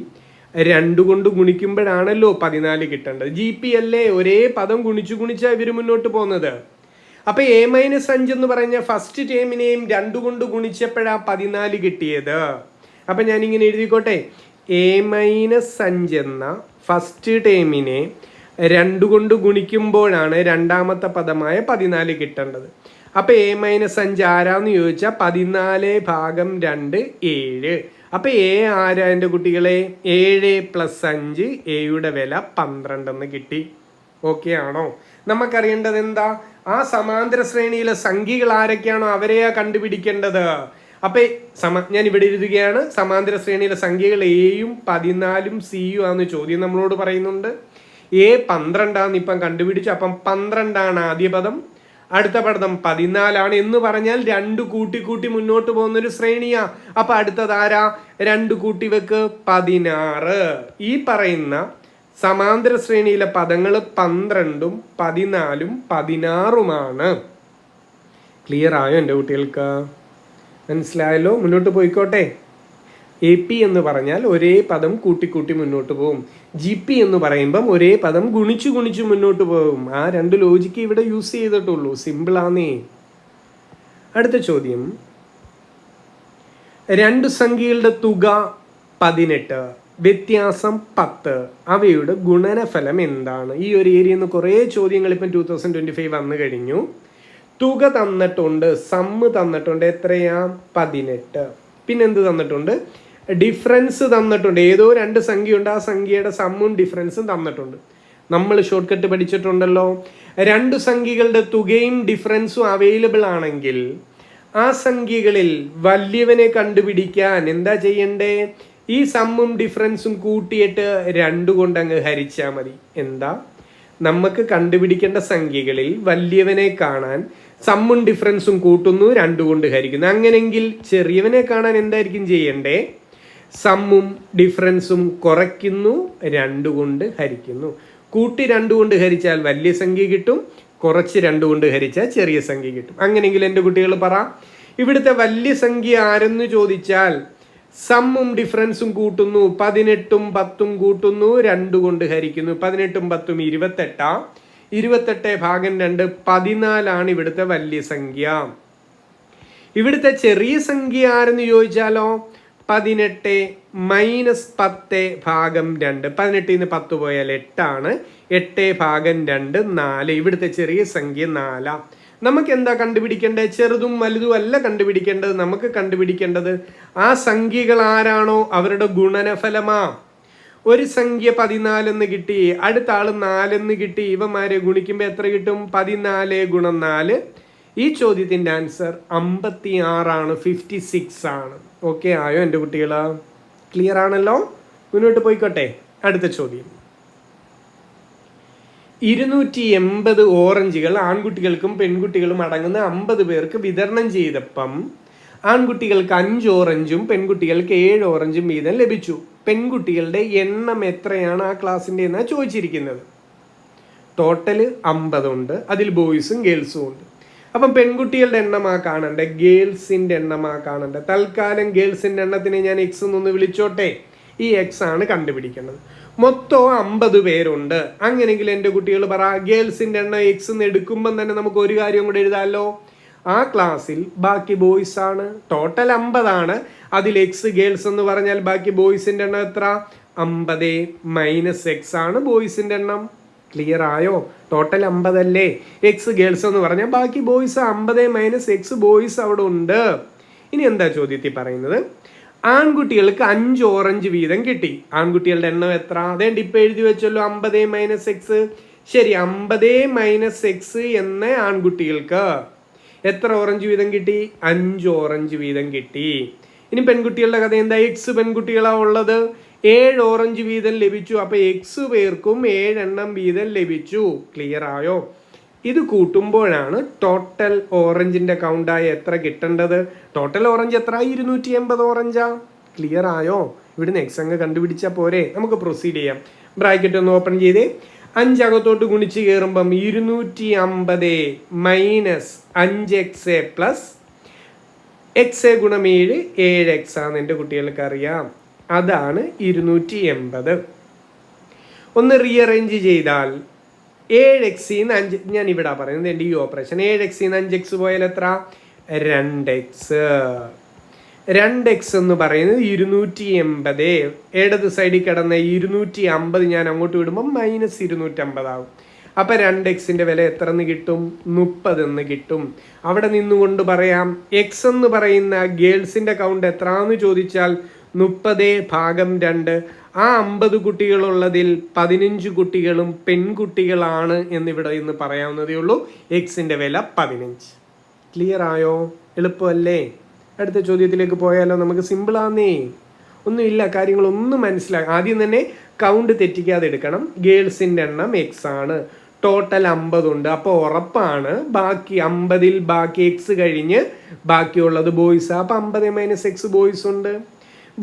2 കൊണ്ട് ഗുണിക്കുമ്പോഴാണല്ലോ 14 കിട്ടേണ്ടത്. ജി പി അല്ലേ? ഒരേ പദം ഗുണിച്ച് ഗുണിച്ചാണ് ഇവർ മുന്നോട്ട് പോകുന്നത്. അപ്പം A-5 എന്ന് പറഞ്ഞ ഫസ്റ്റ് ടേമിനെയും 2 കൊണ്ട് ഗുണിച്ചപ്പോഴാണ് 14 കിട്ടിയത്. അപ്പം ഞാനിങ്ങനെ എഴുതിക്കോട്ടെ, A-5 എന്ന ഫസ്റ്റ് ടേമിനെ 2 കൊണ്ട് ഗുണിക്കുമ്പോഴാണ് രണ്ടാമത്തെ പദമായ 14 കിട്ടേണ്ടത്. അപ്പം A-5 ആരാന്ന് ചോദിച്ചാൽ 14/2 7. അപ്പം A ആരാ എൻ്റെ കുട്ടികളെ? 7 + 5, എയുടെ വില 12 കിട്ടി. ഓക്കെ ആണോ? നമുക്കറിയേണ്ടത് എന്താ? ആ സമാന്തര ശ്രേണിയിലെ സംഖ്യകൾ ആരൊക്കെയാണോ അവരെയാ കണ്ടുപിടിക്കേണ്ടത്. അപ്പം ഞാൻ ഇവിടെ എഴുതുകയാണ്, സമാന്തര ശ്രേണിയിലെ സംഖ്യകൾ എയും 14ഉം സിയും ആണെന്ന് ചോദ്യം നമ്മളോട് പറയുന്നുണ്ട്. A 12 ഇപ്പം കണ്ടുപിടിച്ചു. അപ്പം 12 ആദ്യ പദം, അടുത്ത പദം 14 എന്ന് പറഞ്ഞാൽ 2 കൂട്ടി കൂട്ടി മുന്നോട്ട് പോകുന്നൊരു ശ്രേണിയാ. അപ്പൊ അടുത്തത് ആരാ? 2 കൂട്ടി വെക്ക് 16. ഈ പറയുന്ന സമാന്തര ശ്രേണിയിലെ പദങ്ങൾ 12ഉം 14ഉം 16ഉമാണ്. ക്ലിയർ ആയോ എൻ്റെ കുട്ടികൾക്ക്? മനസ്സിലായല്ലോ? മുന്നോട്ട് പോയിക്കോട്ടെ. എ പി എന്ന് പറഞ്ഞാൽ ഒരേ പദം കൂട്ടിക്കൂട്ടി മുന്നോട്ട് പോകും. ജി പി എന്ന് പറയുമ്പം ഒരേ പദം ഗുണിച്ചു ഗുണിച്ചു മുന്നോട്ട് പോകും. ആ 2 ലോജിക്ക് ഇവിടെ യൂസ് ചെയ്തിട്ടുള്ളൂ. സിമ്പിളാന്നേ. അടുത്ത ചോദ്യം, 2 സംഖ്യകളുടെ തുക 18, വ്യത്യാസം 10, അവയുടെ ഗുണനഫലം എന്താണ്? ഈ ഒരു ഏരിയയിൽ നിന്ന് കുറേ ചോദ്യങ്ങൾ ഇപ്പം 2025 വന്നു കഴിഞ്ഞു. തുക തന്നിട്ടുണ്ട്, സമ്മ് തന്നിട്ടുണ്ട്. എത്രയാ? 18. പിന്നെന്ത് തന്നിട്ടുണ്ട്? ഡിഫറൻസ് തന്നിട്ടുണ്ട്. ഏതോ 2 സംഖ്യയുണ്ട്, ആ സംഖ്യയുടെ സമ്മും ഡിഫറൻസും തന്നിട്ടുണ്ട്. നമ്മൾ ഷോർട്ട് കട്ട് പഠിച്ചിട്ടുണ്ടല്ലോ. 2 സംഖ്യകളുടെ തുകയും ഡിഫറൻസും അവൈലബിൾ ആണെങ്കിൽ ആ സംഖ്യകളിൽ വലിയവനെ കണ്ടുപിടിക്കാൻ എന്താ ചെയ്യണ്ടേ? ഈ സമ്മും ഡിഫറൻസും കൂട്ടിയിട്ട് 2 കൊണ്ട് അങ്ങ് ഹരിച്ചാൽ മതി. എന്താ? നമുക്ക് കണ്ടുപിടിക്കേണ്ട സംഖ്യകളിൽ വലിയവനെ കാണാൻ സമ്മും ഡിഫറൻസും കൂട്ടുന്നു, 2 കൊണ്ട് ഹരിക്കുന്നു. അങ്ങനെങ്കിൽ ചെറിയവനെ കാണാൻ എന്തായിരിക്കും ചെയ്യണ്ടേ? സമ്മും ഡിഫറൻസും കുറയ്ക്കുന്നു, 2 കൊണ്ട് ഹരിക്കുന്നു. കൂട്ടി 2 കൊണ്ട് ഹരിച്ചാൽ വലിയ സംഖ്യ കിട്ടും, കുറച്ച് 2 കൊണ്ട് ഹരിച്ചാൽ ചെറിയ സംഖ്യ കിട്ടും. അങ്ങനെങ്കിൽ എൻ്റെ കുട്ടികൾ പറ, ഇവിടുത്തെ വലിയ സംഖ്യ ആരെന്ന് ചോദിച്ചാൽ സമ്മും ഡിഫറൻസും കൂട്ടുന്നു, 18ഉം 10ഉം കൂട്ടുന്നു, 2 കൊണ്ട് ഹരിക്കുന്നു. 18ഉം 10ഉം 28. 28/2 14 ഇവിടുത്തെ വലിയ സംഖ്യ. ഇവിടുത്തെ ചെറിയ സംഖ്യ ആരെന്ന് ചോദിച്ചാലോ 18 - 10/2. 18 നിന്ന് 10 പോയാൽ 8 8/2 4. ഇവിടുത്തെ ചെറിയ സംഖ്യ 4. നമുക്ക് എന്താ കണ്ടുപിടിക്കേണ്ടത്? ചെറുതും വലുതും അല്ല കണ്ടുപിടിക്കേണ്ടത്. നമുക്ക് കണ്ടുപിടിക്കേണ്ടത് ആ സംഖ്യകൾ ആരാണോ അവരുടെ ഗുണനഫലമാ. ഒരു സംഖ്യ 14 എന്ന് കിട്ടി, അടുത്ത ആൾ 4 എന്ന് കിട്ടി. ഇവന്മാരെ ഗുണിക്കുമ്പോൾ എത്ര കിട്ടും? 14 × 4. ഈ ചോദ്യത്തിൻ്റെ ആൻസർ 56 ആണ്, 56 ആണ്. ഓക്കെ ആയോ എൻ്റെ കുട്ടികൾ? ക്ലിയർ ആണല്ലോ? മുന്നോട്ട് പോയിക്കോട്ടെ. അടുത്ത ചോദ്യം, 280 ഓറഞ്ചുകൾ ആൺകുട്ടികൾക്കും പെൺകുട്ടികളും അടങ്ങുന്ന 50 പേർക്ക് വിതരണം ചെയ്തപ്പം ആൺകുട്ടികൾക്ക് 5 ഓറഞ്ചും പെൺകുട്ടികൾക്ക് 7 ഓറഞ്ചും വീതം ലഭിച്ചു. പെൺകുട്ടികളുടെ എണ്ണം എത്രയാണ് ആ ക്ലാസ്സിൻ്റെ എന്നാണ് ചോദിച്ചിരിക്കുന്നത്. ടോട്ടൽ 50 ഉണ്ട്, അതിൽ ബോയ്സും ഗേൾസും ഉണ്ട്. അപ്പം പെൺകുട്ടികളുടെ എണ്ണമാ കാണണ്ടേ, ഗേൾസിൻ്റെ എണ്ണമാ കാണണ്ടേ. തൽക്കാലം ഗേൾസിൻ്റെ എണ്ണത്തിനെ ഞാൻ എക്സ് എന്നൊന്ന് വിളിച്ചോട്ടെ. ഈ എക്സ് ആണ് കണ്ടുപിടിക്കേണ്ടത്. മൊത്തം 50 പേരുണ്ട്. അങ്ങനെയെങ്കിൽ എൻ്റെ കുട്ടികൾ പറ, ഗേൾസിൻ്റെ എണ്ണം എക്സ് എന്ന് എടുക്കുമ്പം തന്നെ നമുക്ക് ഒരു കാര്യം കൂടെ എഴുതാമല്ലോ. ആ ക്ലാസ്സിൽ ബാക്കി ബോയ്സ് ആണ്. ടോട്ടൽ 50 ആണ്. അതിൽ എക്സ് ഗേൾസ് എന്ന് പറഞ്ഞാൽ ബാക്കി ബോയ്സിൻ്റെ എണ്ണം എത്ര? 50 മൈനസ് എക്സ് ആണ് ബോയ്സിൻ്റെ എണ്ണം. ക്ലിയർ ആയോ? ടോട്ടൽ 50 അല്ലേ. എക്സ് ഗേൾസ് എന്ന് പറഞ്ഞാൽ ബാക്കി ബോയ്സ് 50 മൈനസ് എക്സ് ബോയ്സ് അവിടെ ഉണ്ട്. ഇനി എന്താ ചോദ്യത്തിൽ പറയുന്നത്? ആൺകുട്ടികൾക്ക് 5 ഓറഞ്ച് വീതം കിട്ടി. ആൺകുട്ടികളുടെ എണ്ണം എത്ര? അതേണ്ട ഇപ്പം എഴുതി വെച്ചല്ലോ, 50 മൈനസ് എക്സ്. ശരി, 50 മൈനസ് എക്സ് എന്ന ആൺകുട്ടികൾക്ക് എത്ര ഓറഞ്ച് വീതം കിട്ടി? 5 ഓറഞ്ച് വീതം കിട്ടി. ഇനി പെൺകുട്ടികളുടെ കഥ എന്താ? എക്സ് പെൺകുട്ടികളാ ഉള്ളത്. 7 ഓറഞ്ച് വീതം ലഭിച്ചു. അപ്പൊ എക്സ് പേർക്കും 7 എണ്ണം വീതം ലഭിച്ചു. ക്ലിയർ ആയോ? ഇത് കൂട്ടുമ്പോഴാണ് ടോട്ടൽ ഓറഞ്ചിന്റെ കൗണ്ടായി എത്ര കിട്ടേണ്ടത്. ടോട്ടൽ ഓറഞ്ച് എത്ര? 280 ഓറഞ്ചാ. ക്ലിയർ ആയോ? ഇവിടുന്ന് എക്സ് അങ്ങ് കണ്ടുപിടിച്ചാൽ പോരെ. നമുക്ക് പ്രൊസീഡ് ചെയ്യാം. ബ്രാക്കറ്റ് ഒന്ന് ഓപ്പൺ ചെയ്തേ. 5 അകത്തോട്ട് ഗുണിച്ച് കയറുമ്പം 250 മൈനസ് 5x പ്ലസ് എക്സ് ഗുണം 7 7x ആണെന്ന് എൻ്റെ കുട്ടികൾക്ക് അറിയാം. അതാണ് 280. ഒന്ന് റീഅറേഞ്ച് ചെയ്താൽ 7x-ന്ന് 5, ഞാൻ ഇവിടെ പറയുന്നത് എൻ്റെ ഈ ഓപ്പറേഷൻ. 7x-ന്ന് 5x പോയാൽ എത്ര? 2x. 2x എന്ന് പറയുന്നത് 280. ഇടത് സൈഡിൽ കിടന്ന 250 ഞാൻ അങ്ങോട്ട് വിടുമ്പോൾ മൈനസ് 250 ആകും. അപ്പം 2x-ന്റെ വില എത്ര എന്ന് കിട്ടും? 30 എന്ന് കിട്ടും. അവിടെ നിന്നുകൊണ്ട് പറയാം, എക്സ് എന്ന് പറയുന്ന ഗേൾസിൻ്റെ കൗണ്ട് എത്രയെന്ന് ചോദിച്ചാൽ 30 ഭാഗം 2. ആ 50 കുട്ടികളുള്ളതിൽ 15 കുട്ടികളും പെൺകുട്ടികളാണ് എന്നിവിടെ ഇന്ന് പറയാവുന്നതേ ഉള്ളൂ. എക്സിൻ്റെ വില 15. ക്ലിയർ ആയോ? എളുപ്പമല്ലേ? അടുത്ത ചോദ്യത്തിലേക്ക് പോയാലോ? നമുക്ക് സിമ്പിളാന്നേ, ഒന്നുമില്ല, കാര്യങ്ങളൊന്നും മനസ്സിലാക്കാം. ആദ്യം തന്നെ കൗണ്ട് തെറ്റിക്കാതെ എടുക്കണം. ഗേൾസിൻ്റെ എണ്ണം എക്സ് ആണ്. ടോട്ടൽ 50 ഉണ്ട്. അപ്പോൾ ഉറപ്പാണ് ബാക്കി 50-ൽ ബാക്കി എക്സ് കഴിഞ്ഞ് ബാക്കിയുള്ളത് ബോയ്സ്. അപ്പോൾ 50 മൈനസ് എക്സ് ബോയ്സ് ഉണ്ട്.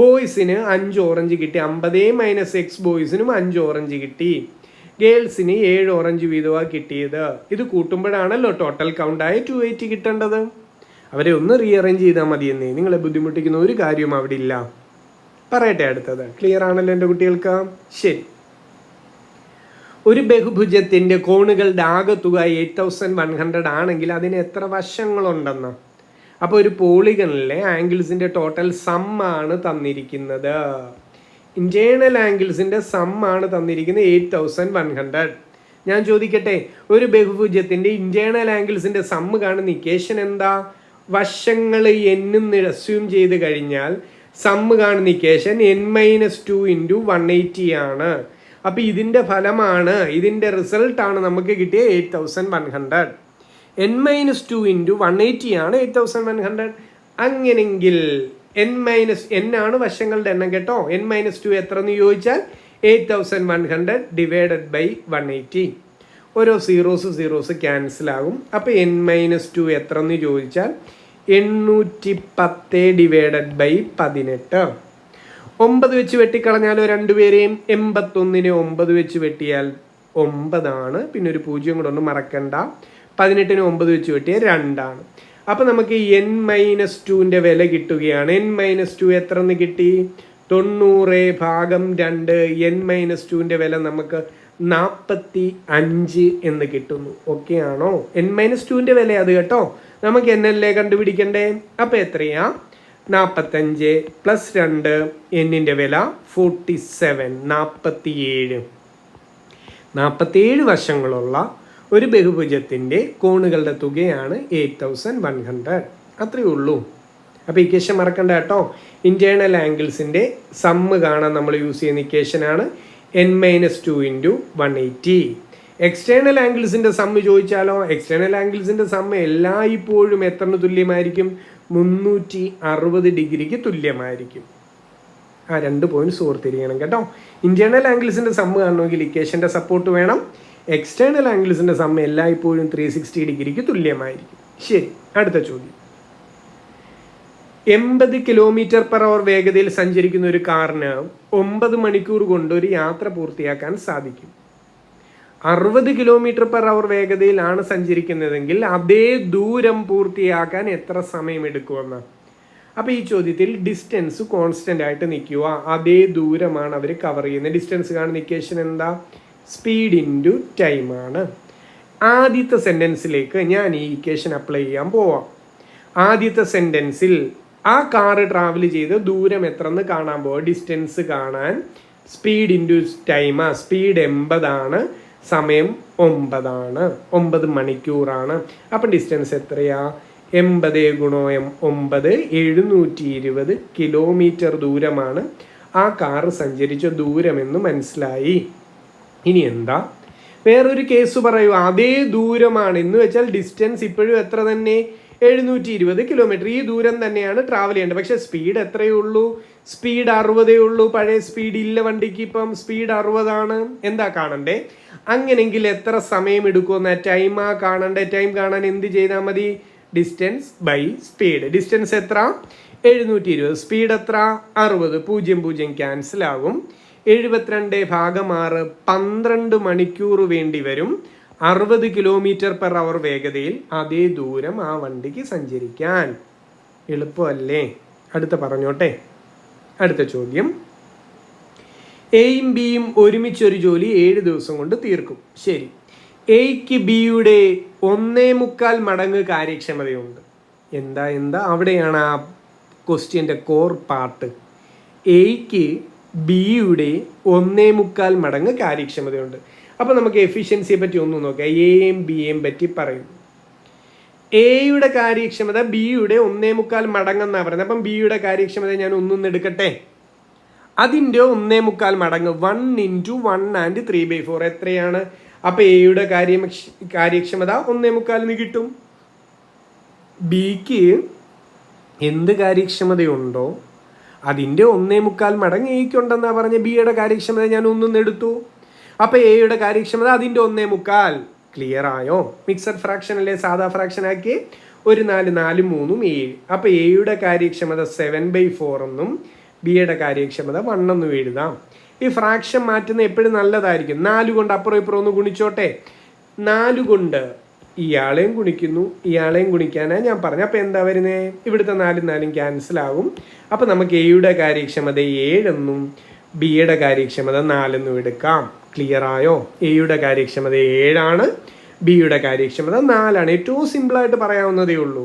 ബോയ്സിന് 5 ഓറഞ്ച് കിട്ടി. 50 മൈനസ് എക്സ് ബോയ്സിനും 5 ഓറഞ്ച് കിട്ടി. ഗേൾസിന് 7 ഓറഞ്ച് വീതമാണ് കിട്ടിയത്. ഇത് കൂട്ടുമ്പോഴാണല്ലോ ടോട്ടൽ കൗണ്ടായ 280 കിട്ടേണ്ടത്. അവരെ ഒന്ന് റീഅറേഞ്ച് ചെയ്താൽ മതിയെന്നേ. നിങ്ങളെ ബുദ്ധിമുട്ടിക്കുന്ന ഒരു കാര്യവും അവിടെ ഇല്ല. പറയട്ടെ അടുത്തത്. ക്ലിയർ ആണല്ലോ എൻ്റെ കുട്ടികൾക്ക്? ശരി. ഒരു ബഹുഭുജത്തിൻ്റെ കോണുകളുടെ ആകെത്തുക 8100 ആണെങ്കിൽ അതിന് എത്ര വശങ്ങളുണ്ടെന്ന്? അപ്പോൾ ഒരു പോളിഗണിലെ ആംഗിൾസിൻ്റെ ടോട്ടൽ സം ആണ് തന്നിരിക്കുന്നത്. ഇൻറ്റേർണൽ ആംഗിൾസിൻ്റെ സം ആണ് തന്നിരിക്കുന്നത് 8100. ഞാൻ ചോദിക്കട്ടെ, ഒരു ബഹുഭുജത്തിൻ്റെ ഇൻറ്റേർണൽ ആംഗിൾസിൻ്റെ സമ്മ് കാണുന്ന ഇക്വേഷൻ എന്താ? വശങ്ങൾ എന്ന് അസ്യൂം ചെയ്ത് കഴിഞ്ഞാൽ സമ്മ് കാണുന്ന ഇക്വേഷൻ n-2 × 180 ആണ്. അപ്പോൾ ഇതിൻ്റെ ഫലമാണ്, ഇതിൻ്റെ റിസൾട്ടാണ് നമുക്ക് കിട്ടിയ 8100. n-2 × 180 ആണ് 8100. അങ്ങനെങ്കിൽ n ആണ് വശങ്ങളുടെ എണ്ണം കേട്ടോ. n-2 എത്ര എന്ന് ചോദിച്ചാൽ 8100 ഡിവൈഡഡ് ബൈ 180. ഓരോ സീറോസ് ക്യാൻസൽ ആകും. അപ്പോൾ n-2 എത്ര എന്ന് ചോദിച്ചാൽ 810 ഡിവൈഡഡ് ബൈ 18. 9 വെച്ച് വെട്ടിക്കളഞ്ഞാലോ രണ്ടുപേരെയും? 81-നെ 9 വെച്ച് വെട്ടിയാൽ 9 ആണ്. പിന്നെ ഒരു 0 കൂടെ ഒന്ന് മറക്കണ്ട. 18-നെ 9 വെച്ച് വെട്ടിയാൽ 2 ആണ്. അപ്പം നമുക്ക് n-2ൻ്റെ വില കിട്ടുകയാണ്. n-2 എത്ര എന്ന് കിട്ടി? 90 ഭാഗം 2. n-2ൻ്റെ വില നമുക്ക് 45 എന്ന് കിട്ടുന്നു. ഓക്കെ ആണോ? n-2ൻ്റെ വില അത് കേട്ടോ. നമുക്ക് എന്നല്ലേ കണ്ടുപിടിക്കണ്ടേ? അപ്പം എത്രയാ? 45 പ്ലസ് 2, എന്നിൻ്റെ വില 47. 47 വശങ്ങളുള്ള ഒരു ബഹുഭുജത്തിൻ്റെ കോണുകളുടെ തുകയാണ് 8100. അത്രയേ ഉള്ളൂ. അപ്പോൾ ഇക്വേഷൻ മറക്കണ്ട കേട്ടോ. ഇൻറ്റേർണൽ ആംഗിൾസിൻ്റെ സമ്മ് കാണാൻ നമ്മൾ യൂസ് ചെയ്യുന്ന ഇക്വേഷനാണ് n-2 × 180. എക്സ്റ്റേണൽ ആംഗിൾസിൻ്റെ സമ്മ് ചോദിച്ചാലോ? എക്സ്റ്റേണൽ ആംഗിൾസിൻ്റെ സമ്മ് എല്ലായ്പ്പോഴും എത്രന് തുല്യമായിരിക്കും? 360 ഡിഗ്രിക്ക് തുല്യമായിരിക്കും. ആ 2 പോയിന്റ്സ് ഓർത്തിരിക്കണം കേട്ടോ. ഇൻറ്റേർണൽ ആംഗിൾസിൻ്റെ സമ്മ് കാണണമെങ്കിൽ ഇക്വേഷൻ്റെ സപ്പോർട്ട് വേണം. എക്സ്റ്റേണൽ ആംഗിൾസിൻ്റെ സമ്മ് എല്ലായ്പ്പോഴും 360 ഡിഗ്രിക്ക് തുല്യമായിരിക്കും. ശരി, അടുത്ത ചോദ്യം. 80 km/h വേഗതയിൽ സഞ്ചരിക്കുന്ന ഒരു കാറിന് 9 മണിക്കൂർ കൊണ്ട് ഒരു യാത്ര പൂർത്തിയാക്കാൻ സാധിക്കും. 60 km/h വേഗതയിലാണ് സഞ്ചരിക്കുന്നതെങ്കിൽ അതേ ദൂരം പൂർത്തിയാക്കാൻ എത്ര സമയം എടുക്കുമെന്ന്. അപ്പോൾ ഈ ചോദ്യത്തിൽ ഡിസ്റ്റൻസ് കോൺസ്റ്റൻ്റ് ആയിട്ട് നിൽക്കുക, അതേ ദൂരമാണ് അവർ കവർ ചെയ്യുന്നത്. ഡിസ്റ്റൻസ് കാണുന്ന ഇക്വേഷൻ എന്താ? സ്പീഡ് ഇൻറ്റു ടൈമാണ്. ആദ്യത്തെ സെൻറ്റൻസിലേക്ക് ഞാൻ ഈ ഇക്വേഷൻ അപ്ലൈ ചെയ്യാൻ പോവാം. ആദ്യത്തെ സെൻറ്റൻസിൽ ആ കാറ് ട്രാവൽ ചെയ്ത് ദൂരം എത്ര എന്ന് കാണാൻ പോവാം. ഡിസ്റ്റൻസ് കാണാൻ സ്പീഡ് ഇൻറ്റു ടൈമാ. സ്പീഡ് 80 ആണ്, സമയം 9 ആണ്, 9 മണിക്കൂറാണ്. അപ്പം ഡിസ്റ്റൻസ് എത്രയാ? 80 × 9 720 കിലോമീറ്റർ ദൂരമാണ് ആ കാറ് സഞ്ചരിച്ച ദൂരമെന്ന് മനസ്സിലായി. ഇനി എന്താ വേറൊരു കേസ് പറയൂ. അതേ ദൂരമാണ് എന്ന് വെച്ചാൽ ഡിസ്റ്റൻസ് ഇപ്പോഴും എത്ര തന്നെ? 720 കിലോമീറ്റർ. ഈ ദൂരം തന്നെയാണ് ട്രാവൽ ചെയ്യേണ്ടത്. പക്ഷേ സ്പീഡ് എത്രയേ ഉള്ളൂ? സ്പീഡ് 60 ഉള്ളൂ. പഴയ സ്പീഡ് ഇല്ല വണ്ടിക്ക്, ഇപ്പം സ്പീഡ് 60 ആണ്. എന്താ കാണണ്ടേ? അങ്ങനെങ്കിൽ എത്ര സമയം എടുക്കുമെന്ന ടൈമാ കാണണ്ടേ. ടൈം കാണാൻ എന്ത് ചെയ്താൽ മതി? Distance by speed. ഡിസ്റ്റൻസ് എത്ര? 720. സ്പീഡ് എത്ര? 60. 0 ക്യാൻസൽ ആകും. 72/6 12 മണിക്കൂർ വേണ്ടി വരും 60 km/h വേഗതയിൽ അതേ ദൂരം ആ വണ്ടിക്ക് സഞ്ചരിക്കാൻ. എളുപ്പമല്ലേ? അടുത്ത പറഞ്ഞോട്ടെ. അടുത്ത ചോദ്യം. എയും ബിയും ഒരുമിച്ചൊരു ജോലി 7 ദിവസം കൊണ്ട് തീർക്കും. ശരി. എയ്ക്ക് ബിയുടെ 1.25 മടങ്ങ് കാര്യക്ഷമതയുണ്ട്. എന്താ അവിടെയാണ് ആ ക്വസ്റ്റ്യൻ്റെ കോർ പാർട്ട്. എയ്ക്ക് ബിയുടെ 1.25 മടങ്ങ് കാര്യക്ഷമതയുണ്ട്. അപ്പോൾ നമുക്ക് എഫിഷ്യൻസിയെ പറ്റി ഒന്നും നോക്കാം. എയും ബിയെയും പറ്റി പറയും. എയുടെ കാര്യക്ഷമത ബിയുടെ 1.25 മടങ്ങെന്നാണ് പറയുന്നത്. അപ്പം ബിയുടെ കാര്യക്ഷമത ഞാൻ ഒന്നൊന്ന് എടുക്കട്ടെ. അതിൻ്റെ 1.25 മടങ്ങ് 1 × 1 & 3/4 എത്രയാണ്? അപ്പോൾ എയുടെ കാര്യക്ഷമത 1.25 കിട്ടും. ബിക്ക് എന്ത് കാര്യക്ഷമതയുണ്ടോ അതിൻ്റെ 1.25 മടങ്ങ് എയ്ക്കുണ്ടെന്നാണ് പറഞ്ഞ. ബിയുടെ കാര്യക്ഷമത ഞാൻ ഒന്നൊന്ന് എടുത്തു. അപ്പോൾ എയുടെ കാര്യക്ഷമത അതിൻ്റെ 1.25. ക്ലിയർ ആയോ? മിക്സഡ് ഫ്രാക്ഷൻ അല്ലേ, സാധാ ഫ്രാക്ഷൻ ആക്കി. 1 4 4 3 7. അപ്പോൾ എയുടെ കാര്യക്ഷമത 7/4 എന്നും ബിയുടെ കാര്യക്ഷമത 1 എന്നും എഴുതാം. ഈ ഫ്രാക്ഷൻ മാറ്റുന്ന എപ്പോഴും നല്ലതായിരിക്കും. 4 കൊണ്ട് അപ്പുറം ഇപ്പുറം ഒന്ന് ഗുണിച്ചോട്ടെ. 4 കൊണ്ട് ഇയാളെയും ഗുണിക്കുന്നു, ഇയാളെയും ഗുണിക്കാനാണ് ഞാൻ പറഞ്ഞു. അപ്പോൾ എന്താ വരുന്നത്? ഇവിടുത്തെ 4 4 ക്യാൻസൽ ആകും. അപ്പോൾ നമുക്ക് എയുടെ കാര്യക്ഷമത 7 എന്നും ബിയുടെ കാര്യക്ഷമത 4 എന്നും എടുക്കാം. ക്ലിയർ ആയോ? എയുടെ കാര്യക്ഷമത 7 ആണ്, ബിയുടെ കാര്യക്ഷമത 4 ആണ്. ഏറ്റവും സിമ്പിളായിട്ട് പറയാവുന്നതേ ഉള്ളൂ.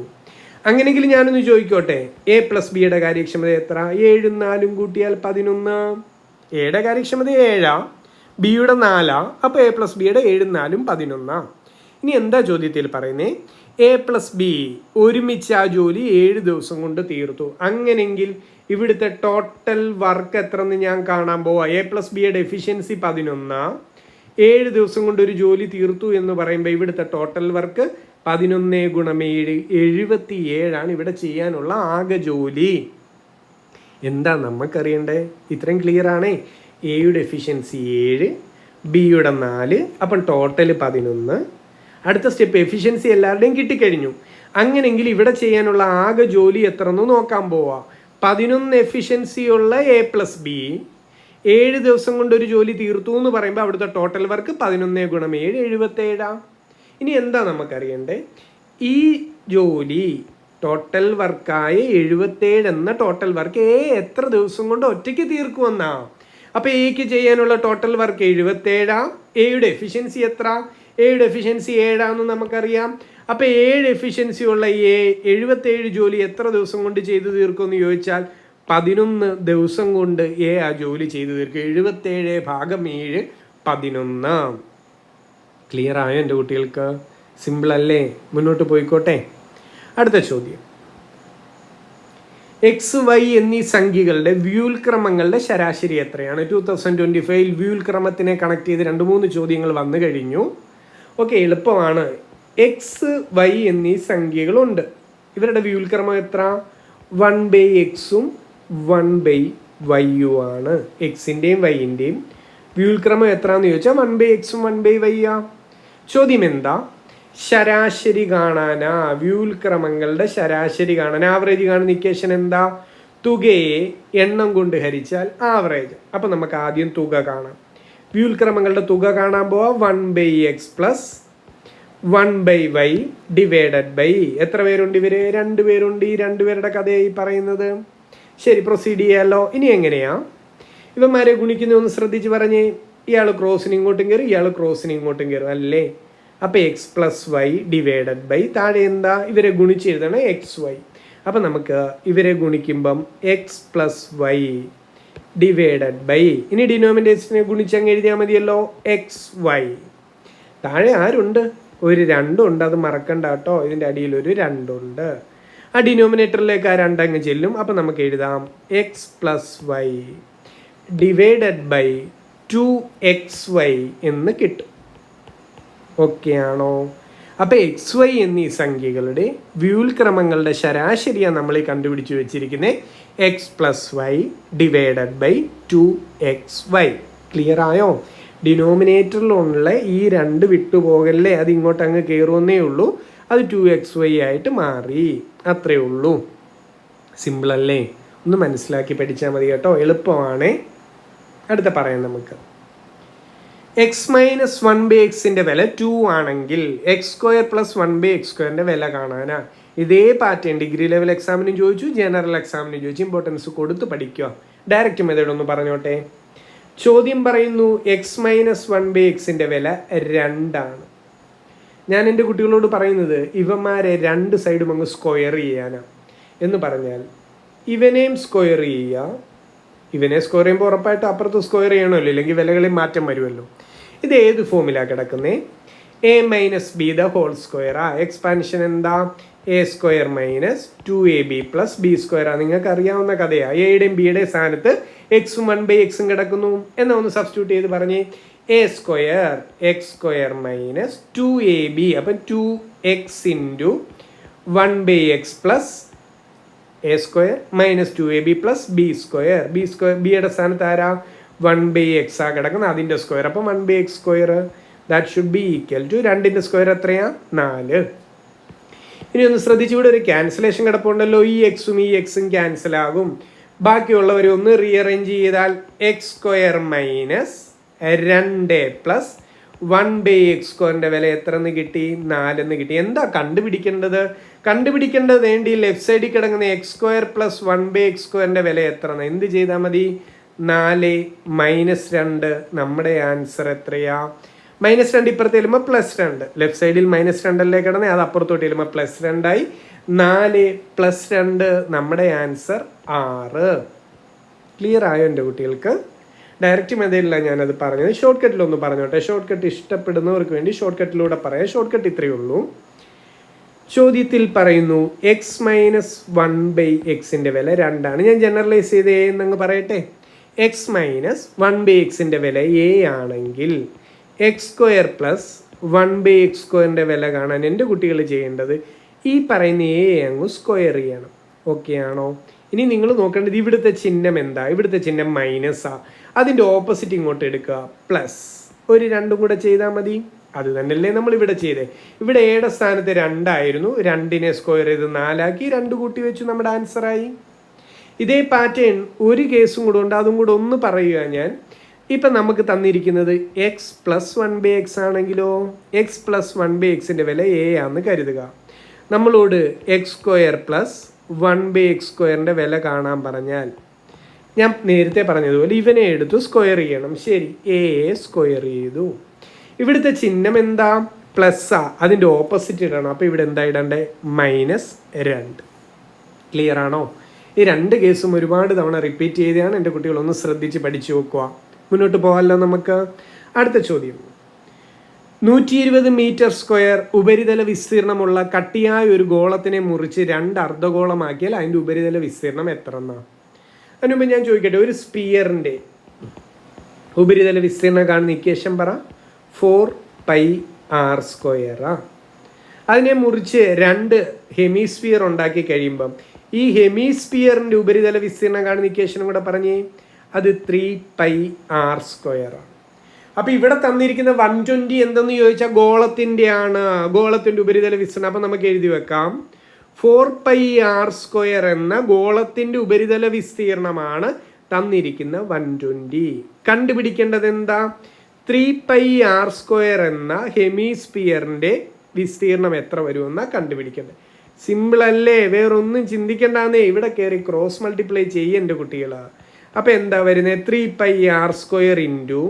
അങ്ങനെയെങ്കിൽ ഞാനൊന്ന് ചോദിക്കോട്ടെ, എ പ്ലസ് ബിയുടെ കാര്യക്ഷമത എത്ര? 7 4 കൂട്ടിയാൽ 11. എയുടെ കാര്യക്ഷമത 7, ബിയുടെ 4. അപ്പോൾ എ പ്ലസ് ബിയുടെ 7 4 11. ഇനി എന്താ ചോദ്യത്തിൽ പറയുന്നത്? എ പ്ലസ് ബി ഒരുമിച്ച് ആ ജോലി 7 ദിവസം കൊണ്ട് തീർത്തു. അങ്ങനെങ്കിൽ ഇവിടുത്തെ ടോട്ടൽ വർക്ക് എത്ര എന്ന് ഞാൻ കാണാൻ പോവാം. എ പ്ലസ് ബിയുടെ എഫിഷ്യൻസി 11. 7 ദിവസം കൊണ്ട് ഒരു ജോലി തീർത്തു എന്ന് പറയുമ്പോൾ ഇവിടുത്തെ ടോട്ടൽ വർക്ക് 11 × 7 77 ഇവിടെ ചെയ്യാനുള്ള ആകെ ജോലി. എന്താ നമുക്കറിയണ്ടേ? ഇത്രയും ക്ലിയർ ആണേ. എയുടെ എഫിഷ്യൻസി 7, ബിയുടെ 4. അപ്പം ടോട്ടൽ 11. അടുത്ത സ്റ്റെപ്പ് എഫിഷ്യൻസി എല്ലാവരുടെയും കിട്ടിക്കഴിഞ്ഞു. അങ്ങനെങ്കിൽ ഇവിടെ ചെയ്യാനുള്ള ആകെ ജോലി എത്ര എന്ന് നോക്കാൻ പോവാം. 11 എഫിഷ്യൻസി ഉള്ള എ പ്ലസ് ബി 7 ദിവസം കൊണ്ട് ഒരു ജോലി തീർത്തു എന്ന് പറയുമ്പോൾ അവിടുത്തെ ടോട്ടൽ വർക്ക് 11 × 7 77. ഇനി എന്താ നമുക്കറിയണ്ടേ? ഈ ജോലി ടോട്ടൽ വർക്കായ 77 എന്ന ടോട്ടൽ വർക്ക് എ എത്ര ദിവസം കൊണ്ട് ഒറ്റയ്ക്ക് തീർക്കുമെന്നാ. അപ്പോൾ എക്ക് ചെയ്യാനുള്ള ടോട്ടൽ വർക്ക് 77. എയുടെ എഫിഷ്യൻസി എത്ര? എയുടെ എഫിഷ്യൻസി 7 നമുക്കറിയാം. അപ്പോൾ 7 എഫിഷ്യൻസി ഉള്ള എ 77 ജോലി എത്ര ദിവസം കൊണ്ട് ചെയ്തു തീർക്കുമെന്ന് ചോദിച്ചാൽ 11 ദിവസം കൊണ്ട് എ ആ ജോലി ചെയ്തു തീർക്കും. 77/7 11. ക്ലിയർ ആയോ എൻ്റെ കുട്ടികൾക്ക്? സിമ്പിൾ അല്ലേ? മുന്നോട്ട് പോയിക്കോട്ടെ. അടുത്ത ചോദ്യം. എക്സ് വൈ എന്നീ സംഖ്യകളുടെ വ്യൂൽക്രമങ്ങളുടെ ശരാശരി എത്രയാണ്? 2025 വ്യൂൽക്രമത്തിനെ കണക്ട് ചെയ്ത് 2-3 ചോദ്യങ്ങൾ വന്നു കഴിഞ്ഞു. ഓക്കെ, എളുപ്പമാണ്. എക്സ് വൈ എന്നീ സംഖ്യകളുണ്ട്. ഇവരുടെ വ്യൂൽക്രമം എത്ര? 1/x-ഉം 1/y ആണ്. എക്സിൻ്റെയും വൈൻ്റെയും വ്യൂൽക്രമം എത്രയെന്ന് ചോദിച്ചാൽ 1/x-ഉം 1/y. ചോദ്യം എന്താ? ശരാശരി കാണാനാ. വ്യൂൽക്രമങ്ങളുടെ ശരാശരി കാണാൻ ആവറേജ് കാണുന്ന ഇക്വേഷൻ എന്താ? തുകയെ എണ്ണം കൊണ്ട് ഹരിച്ചാൽ ആവറേജ്. അപ്പം നമുക്ക് ആദ്യം തുക കാണാം. വ്യുൽക്രമങ്ങളുടെ തുക കാണാൻ പോവാ 1/x plus 1/y divided by എത്ര പേരുണ്ട് ഇവര്? 2 പേരുണ്ട്. ഈ 2 പേരുടെ കഥയായി പറയുന്നത്. ശരി, പ്രൊസീഡ് ചെയ്യാമല്ലോ. ഇനി എങ്ങനെയാ ഇവന്മാരെ ഗുണിക്കുന്ന ഒന്ന് ശ്രദ്ധിച്ച് പറഞ്ഞേ. ഇയാൾ ക്രോസിന് ഇങ്ങോട്ടും കയറും, ഇയാൾ ക്രോസിന് ഇങ്ങോട്ടും കയറും അല്ലേ? അപ്പോൾ X plus Y divided by താഴെ എന്താ ഇവരെ ഗുണിച്ച് എഴുതണം എക്സ് വൈ. അപ്പം നമുക്ക് ഇവരെ ഗുണിക്കുമ്പം X plus Y divided by ഇനി ഡിനോമിനേറ്ററിനെ ഗുണിച്ചങ്ങ് എഴുതിയാൽ മതിയല്ലോ എക്സ് വൈ. താഴെ ആരുണ്ട്? ഒരു 2 ഉണ്ട്, അത് മറക്കണ്ട കേട്ടോ. ഇതിൻ്റെ അടിയിൽ ഒരു 2 ഉണ്ട്. ആ ഡിനോമിനേറ്ററിലേക്ക് ആ 2 അങ്ങ് ചെല്ലും. അപ്പം നമുക്ക് എഴുതാം X plus Y divided by 2xy എന്ന് കിട്ടും. ഓക്കെ ആണോ? അപ്പോൾ എക്സ് വൈ എന്നീ സംഖ്യകളുടെ വ്യുൽക്രമങ്ങളുടെ ശരാശരിയാണ് നമ്മൾ ഈ കണ്ടുപിടിച്ച് വെച്ചിരിക്കുന്നത് X plus Y divided by 2xy. Clear ആയോ? ഡിനോമിനേറ്ററിലുള്ള ഈ 2 വിട്ടുപോകല്ലേ, അത് ഇങ്ങോട്ട് അങ്ങ് കയറുന്നേ ഉള്ളൂ. അത് 2xy ആയിട്ട് മാറി, അത്രേ ഉള്ളൂ. സിമ്പിൾ അല്ലേ? ഒന്ന് മനസ്സിലാക്കി പഠിച്ചാൽ മതി കേട്ടോ, എളുപ്പമാണേ. അടുത്ത പറയാം നമുക്ക്. എക്സ് മൈനസ് 1/xന്റെ വില 2 ആണെങ്കിൽ എക്സ് സ്ക്വയർ പ്ലസ് 1/x²ന്റെ വില കാണാനാ. ഇതേ പാറ്റേൺ ഡിഗ്രി ലെവൽ എക്സാമിനും ചോദിച്ചു, ജനറൽ എക്സാമിനും ചോദിച്ചു. ഇമ്പോർട്ടൻസ് കൊടുത്ത് പഠിക്കുക. ഡയറക്റ്റ് മെത്തേഡ് ഒന്ന് പറഞ്ഞോട്ടെ. ചോദ്യം പറയുന്നു എക്സ് മൈനസ് 1/xന്റെ വില 2 ആണ്. ഞാൻ എൻ്റെ കുട്ടികളോട് പറയുന്നത് ഇവന്മാരെ 2 സൈഡും അങ്ങ് സ്ക്വയർ ചെയ്യാനാ. എന്ന് പറഞ്ഞാൽ ഇവനെയും സ്ക്വയർ ചെയ്യുക, ഇവനെ സ്ക്വയർ ചെയ്യുമ്പോൾ ഉറപ്പായിട്ട് അപ്പുറത്ത് സ്ക്വയർ ചെയ്യണമല്ലോ, ഇല്ലെങ്കിൽ വിലകളിൽ മാറ്റം വരുമല്ലോ. ഇത് ഏത് ഫോമിലാണ് കിടക്കുന്നത്? A minus B the whole square. Expansion എന്താ? A square minus 2ab plus B square. നിങ്ങൾക്ക് അറിയാവുന്ന കഥയാണ്. എയുടെയും ബിയുടെയും സ്ഥാനത്ത് എക്സും 1/x കിടക്കുന്നു. എന്നാൽ ഒന്ന് സബ്സ്റ്റിറ്റ്യൂട്ട് ചെയ്ത് പറഞ്ഞേ. A square X square minus 2ab. അപ്പം 2x into 1/x plus A square minus 2ab plus B square. ബിയുടെ സ്ഥാനത്ത് ആരാ? 1/x ആ കിടക്കുന്നത്, അതിൻ്റെ സ്ക്വയർ. അപ്പം 1/x square that should be equal to 2ന്റെ സ്ക്വയർ എത്രയാ? 4. ഇനി ഒന്ന് ശ്രദ്ധിച്ചു, ഇവിടെ ഒരു ക്യാൻസലേഷൻ കിടപ്പുണ്ടല്ലോ. ഈ എക്സും ഈ എക്സും ക്യാൻസൽ ആകും. ബാക്കിയുള്ളവരെ ഒന്ന് റീഅറേഞ്ച് ചെയ്താൽ X square minus 2 plus 1/x² വില എത്ര എന്ന് കിട്ടി? 4 എന്ന് കിട്ടി. എന്താ കണ്ടുപിടിക്കേണ്ടത് വേണ്ടി ലെഫ്റ്റ് സൈഡിൽ കിടക്കുന്ന എക്സ് സ്ക്വയർ പ്ലസ് 1/x² വില എത്ര? എന്ത് ചെയ്താൽ മതി? 4 മൈനസ് 2. നമ്മുടെ ആൻസർ എത്രയാ? -2 ഇപ്പുറത്ത് ചെല്ലുമ്പോൾ +2. ലെഫ്റ്റ് സൈഡിൽ -2 അല്ലേ കിടന്നേ, അത് അപ്പുറത്തോട്ട് ചെല്ലുമ്പോൾ +2 ആയി. 4 + 2 നമ്മുടെ ആൻസർ 6. ക്ലിയർ ആയോ എൻ്റെ കുട്ടികൾക്ക്? ഡയറക്റ്റ് മെത്തേഡിലാണ് ഞാനത് പറഞ്ഞത്. ഷോർട്ട് കട്ടിലൊന്ന് പറഞ്ഞോട്ടെ. ഷോർട്ട് കട്ട് ഇഷ്ടപ്പെടുന്നവർക്ക് വേണ്ടി ഷോർട്ട് കട്ടിലൂടെ പറയാം. ഷോർട്ട് കട്ട് ഇത്രയേ ഉള്ളൂ. ചോദ്യത്തിൽ പറയുന്നു എക്സ് മൈനസ് 1/xന്റെ വില 2 ആണ്. ഞാൻ ജനറലൈസ് ചെയ്ത് എ എന്നങ്ങ് പറയട്ടെ. എക്സ് മൈനസ് 1/xന്റെ വില എ ആണെങ്കിൽ എക്സ് സ്ക്വയർ പ്ലസ് 1/x² വില കാണാൻ എൻ്റെ കുട്ടികൾ ചെയ്യേണ്ടത് ഈ പറയുന്ന എ അങ്ങ് സ്ക്വയർ ചെയ്യണം. ഓക്കെ ആണോ? ഇനി നിങ്ങൾ നോക്കേണ്ടത് ഇവിടുത്തെ ചിഹ്നം എന്താ? ഇവിടുത്തെ ചിഹ്നം മൈനസാ. അതിൻ്റെ ഓപ്പോസിറ്റ് ഇങ്ങോട്ട് എടുക്കുക, പ്ലസ്. ഒരു 2 കൂടെ ചെയ്താൽ മതി. അത് തന്നെയല്ലേ നമ്മൾ ഇവിടെ ചെയ്തേ. ഇവിടെ എയുടെ സ്ഥാനത്ത് 2 ആയിരുന്നു. 2നെ സ്ക്വയർ ചെയ്ത് 4 ആക്കി, 2 കൂട്ടി വെച്ചു, നമ്മുടെ ആൻസറായി. ഇതേ പാറ്റേൺ ഒരു കേസും കൂടെ ഉണ്ട്, അതും കൂടെ ഒന്ന് പറയുക ഞാൻ. ഇപ്പം നമുക്ക് തന്നിരിക്കുന്നത് എക്സ് പ്ലസ് 1/x ആണെങ്കിലോ, എക്സ് പ്ലസ് 1/xന്റെ വില എ ആണെന്ന് കരുതുക. നമ്മളോട് എക്സ് സ്ക്വയർ പ്ലസ് 1/x² വില കാണാൻ പറഞ്ഞാൽ ഞാൻ നേരത്തെ പറഞ്ഞതുപോലെ ഇവനെ എടുത്തു സ്ക്വയർ ചെയ്യണം. ശരി, എ സ്ക്വയർ ചെയ്തു. ഇവിടുത്തെ ചിഹ്നം എന്താ? പ്ലസ്സാ. അതിൻ്റെ ഓപ്പോസിറ്റ് ഇടണം. അപ്പോൾ ഇവിടെ എന്താ ഇടണ്ടേ? -2. ക്ലിയർ ആണോ? ഈ 2 കേസും ഒരുപാട് തവണ റിപ്പീറ്റ് ചെയ്താണ്. എൻ്റെ കുട്ടികളൊന്ന് ശ്രദ്ധിച്ച് പഠിച്ചു വെക്കുക. മുന്നോട്ട് പോകാമല്ലോ നമുക്ക്. അടുത്ത ചോദ്യം. 120 മീറ്റർ സ്ക്വയർ ഉപരിതല വിസ്തീർണമുള്ള കട്ടിയായ ഒരു ഗോളത്തിനെ മുറിച്ച് 2 അർദ്ധഗോളമാക്കിയാൽ അതിൻ്റെ ഉപരിതല വിസ്തീർണം എത്ര എന്നാ? അതിന് മുമ്പ് ഞാൻ ചോദിക്കട്ടെ, ഒരു സ്പിയറിൻ്റെ ഉപരിതല വിസ്തീർണം കാണുന്ന ഇക്വേഷൻ പറ. 4πr². അതിനെ മുറിച്ച് 2 ഹെമിസ്ഫിയർ ഉണ്ടാക്കി കഴിയുമ്പം ഈ ഹെമിസ്ഫിയറിൻ്റെ ഉപരിതല വിസ്തീർണം കാണുന്ന ഇക്വേഷനും കൂടെ പറഞ്ഞേ. അത് 3πr². അപ്പോൾ ഇവിടെ തന്നിരിക്കുന്ന 120 എന്തെന്ന് ചോദിച്ചാൽ ഗോളത്തിൻ്റെ ആണ്, ഗോളത്തിൻ്റെ ഉപരിതല വിസ്തീർണം. അപ്പം നമുക്ക് എഴുതി വെക്കാം 4πr² എന്ന ഗോളത്തിൻ്റെ ഉപരിതല വിസ്തീർണമാണ് തന്നിരിക്കുന്ന 120. കണ്ടുപിടിക്കേണ്ടത് എന്താ? 3πr² എന്ന ഹെമിസ്ഫിയറിൻ്റെ വിസ്തീർണം എത്ര വരുമെന്നാണ് കണ്ടുപിടിക്കേണ്ടത്. സിമ്പിൾ അല്ലേ, വേറൊന്നും ചിന്തിക്കേണ്ടെന്നേ. ഇവിടെ കയറി ക്രോസ് മൾട്ടിപ്ലൈ ചെയ്യേണ്ട കുട്ടികളാണ്. അപ്പോൾ എന്താ വരുന്നത്? 3πr² into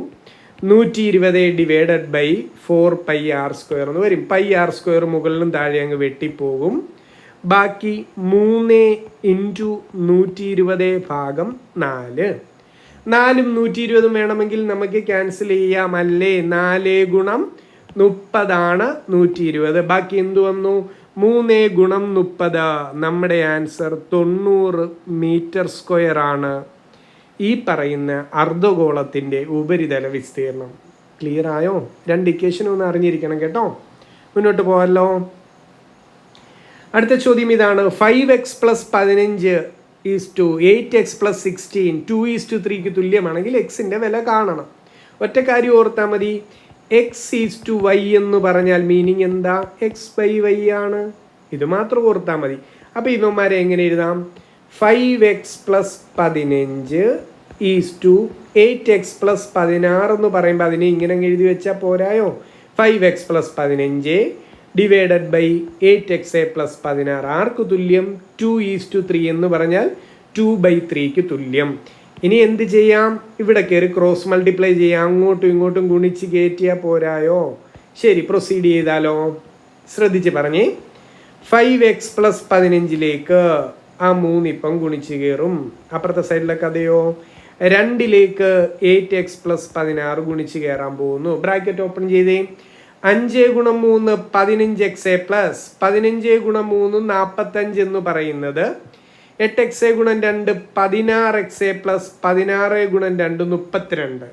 120 divided by 4πr² എന്ന് വരും. πr² മുകളിലും താഴെ അങ്ങ് വെട്ടിപ്പോകും. ബാക്കി 3 ഇൻറ്റു 120 ഭാഗം 4. 4ഉം 120ഉം വേണമെങ്കിൽ നമുക്ക് ക്യാൻസൽ ചെയ്യാം അല്ലേ? 4 ഗുണം 30 120. ബാക്കി എന്ത് വന്നു? 3 ഗുണം 30. നമ്മുടെ ആൻസർ 90 മീറ്റർ² ആണ് ഈ പറയുന്ന അർദ്ധഗോളത്തിൻ്റെ ഉപരിതല വിസ്തീർണം. ക്ലിയർ ആയോ? 2 ഇക്വേഷനും ഒന്ന് അറിഞ്ഞിരിക്കണം കേട്ടോ. മുന്നോട്ട് പോകാമല്ലോ. അടുത്ത ചോദ്യം ഇതാണ്. 5x + 15 = 8x + 16 2:3 തുല്യമാണെങ്കിൽ എക്സിൻ്റെ വില കാണണം. ഒറ്റ കാര്യം ഓർത്താൽ മതി. x/y എന്ന് പറഞ്ഞാൽ മീനിങ് എന്താ? x/y ആണ്. ഇത് മാത്രം ഓർത്താൽ മതി. അപ്പോൾ ഇവന്മാരെ എങ്ങനെ എഴുതാം? 5x + 15 = 8x + 16 എന്ന് പറയുമ്പോൾ അതിനെ ഇങ്ങനെ എഴുതി വെച്ചാൽ പോരായോ? 5x + 15 ഡിവൈഡഡ് ബൈ 8x + 16 ആർക്ക് തുല്യം? 2:3 എന്ന് പറഞ്ഞാൽ 2/3 തുല്യം. ഇനി എന്ത് ചെയ്യാം? ഇവിടെ കയറി ക്രോസ് മൾട്ടിപ്ലൈ ചെയ്യാം. അങ്ങോട്ടും ഇങ്ങോട്ടും ഗുണിച്ച് കയറ്റിയാൽ പോരായോ? ശരി, പ്രൊസീഡ് ചെയ്താലോ? ശ്രദ്ധിച്ച് പറഞ്ഞേ. 5x + 15ലേക്ക് ആ 3 ഇപ്പം ഗുണിച്ച് കയറും. അപ്പുറത്തെ സൈഡിലൊക്കെ അതെയോ? 2ലേക്ക് 8x + 16 ഗുണിച്ച് കയറാൻ പോകുന്നു. ബ്രാക്കറ്റ് ഓപ്പൺ ചെയ്തേ. 5 ഗുണം 3 15x പ്ലസ് 15 ഗുണം 3 45 എന്ന് പറയുന്നത് 8x ഗുണം 2 16x പ്ലസ് 16 ഗുണം 2 32.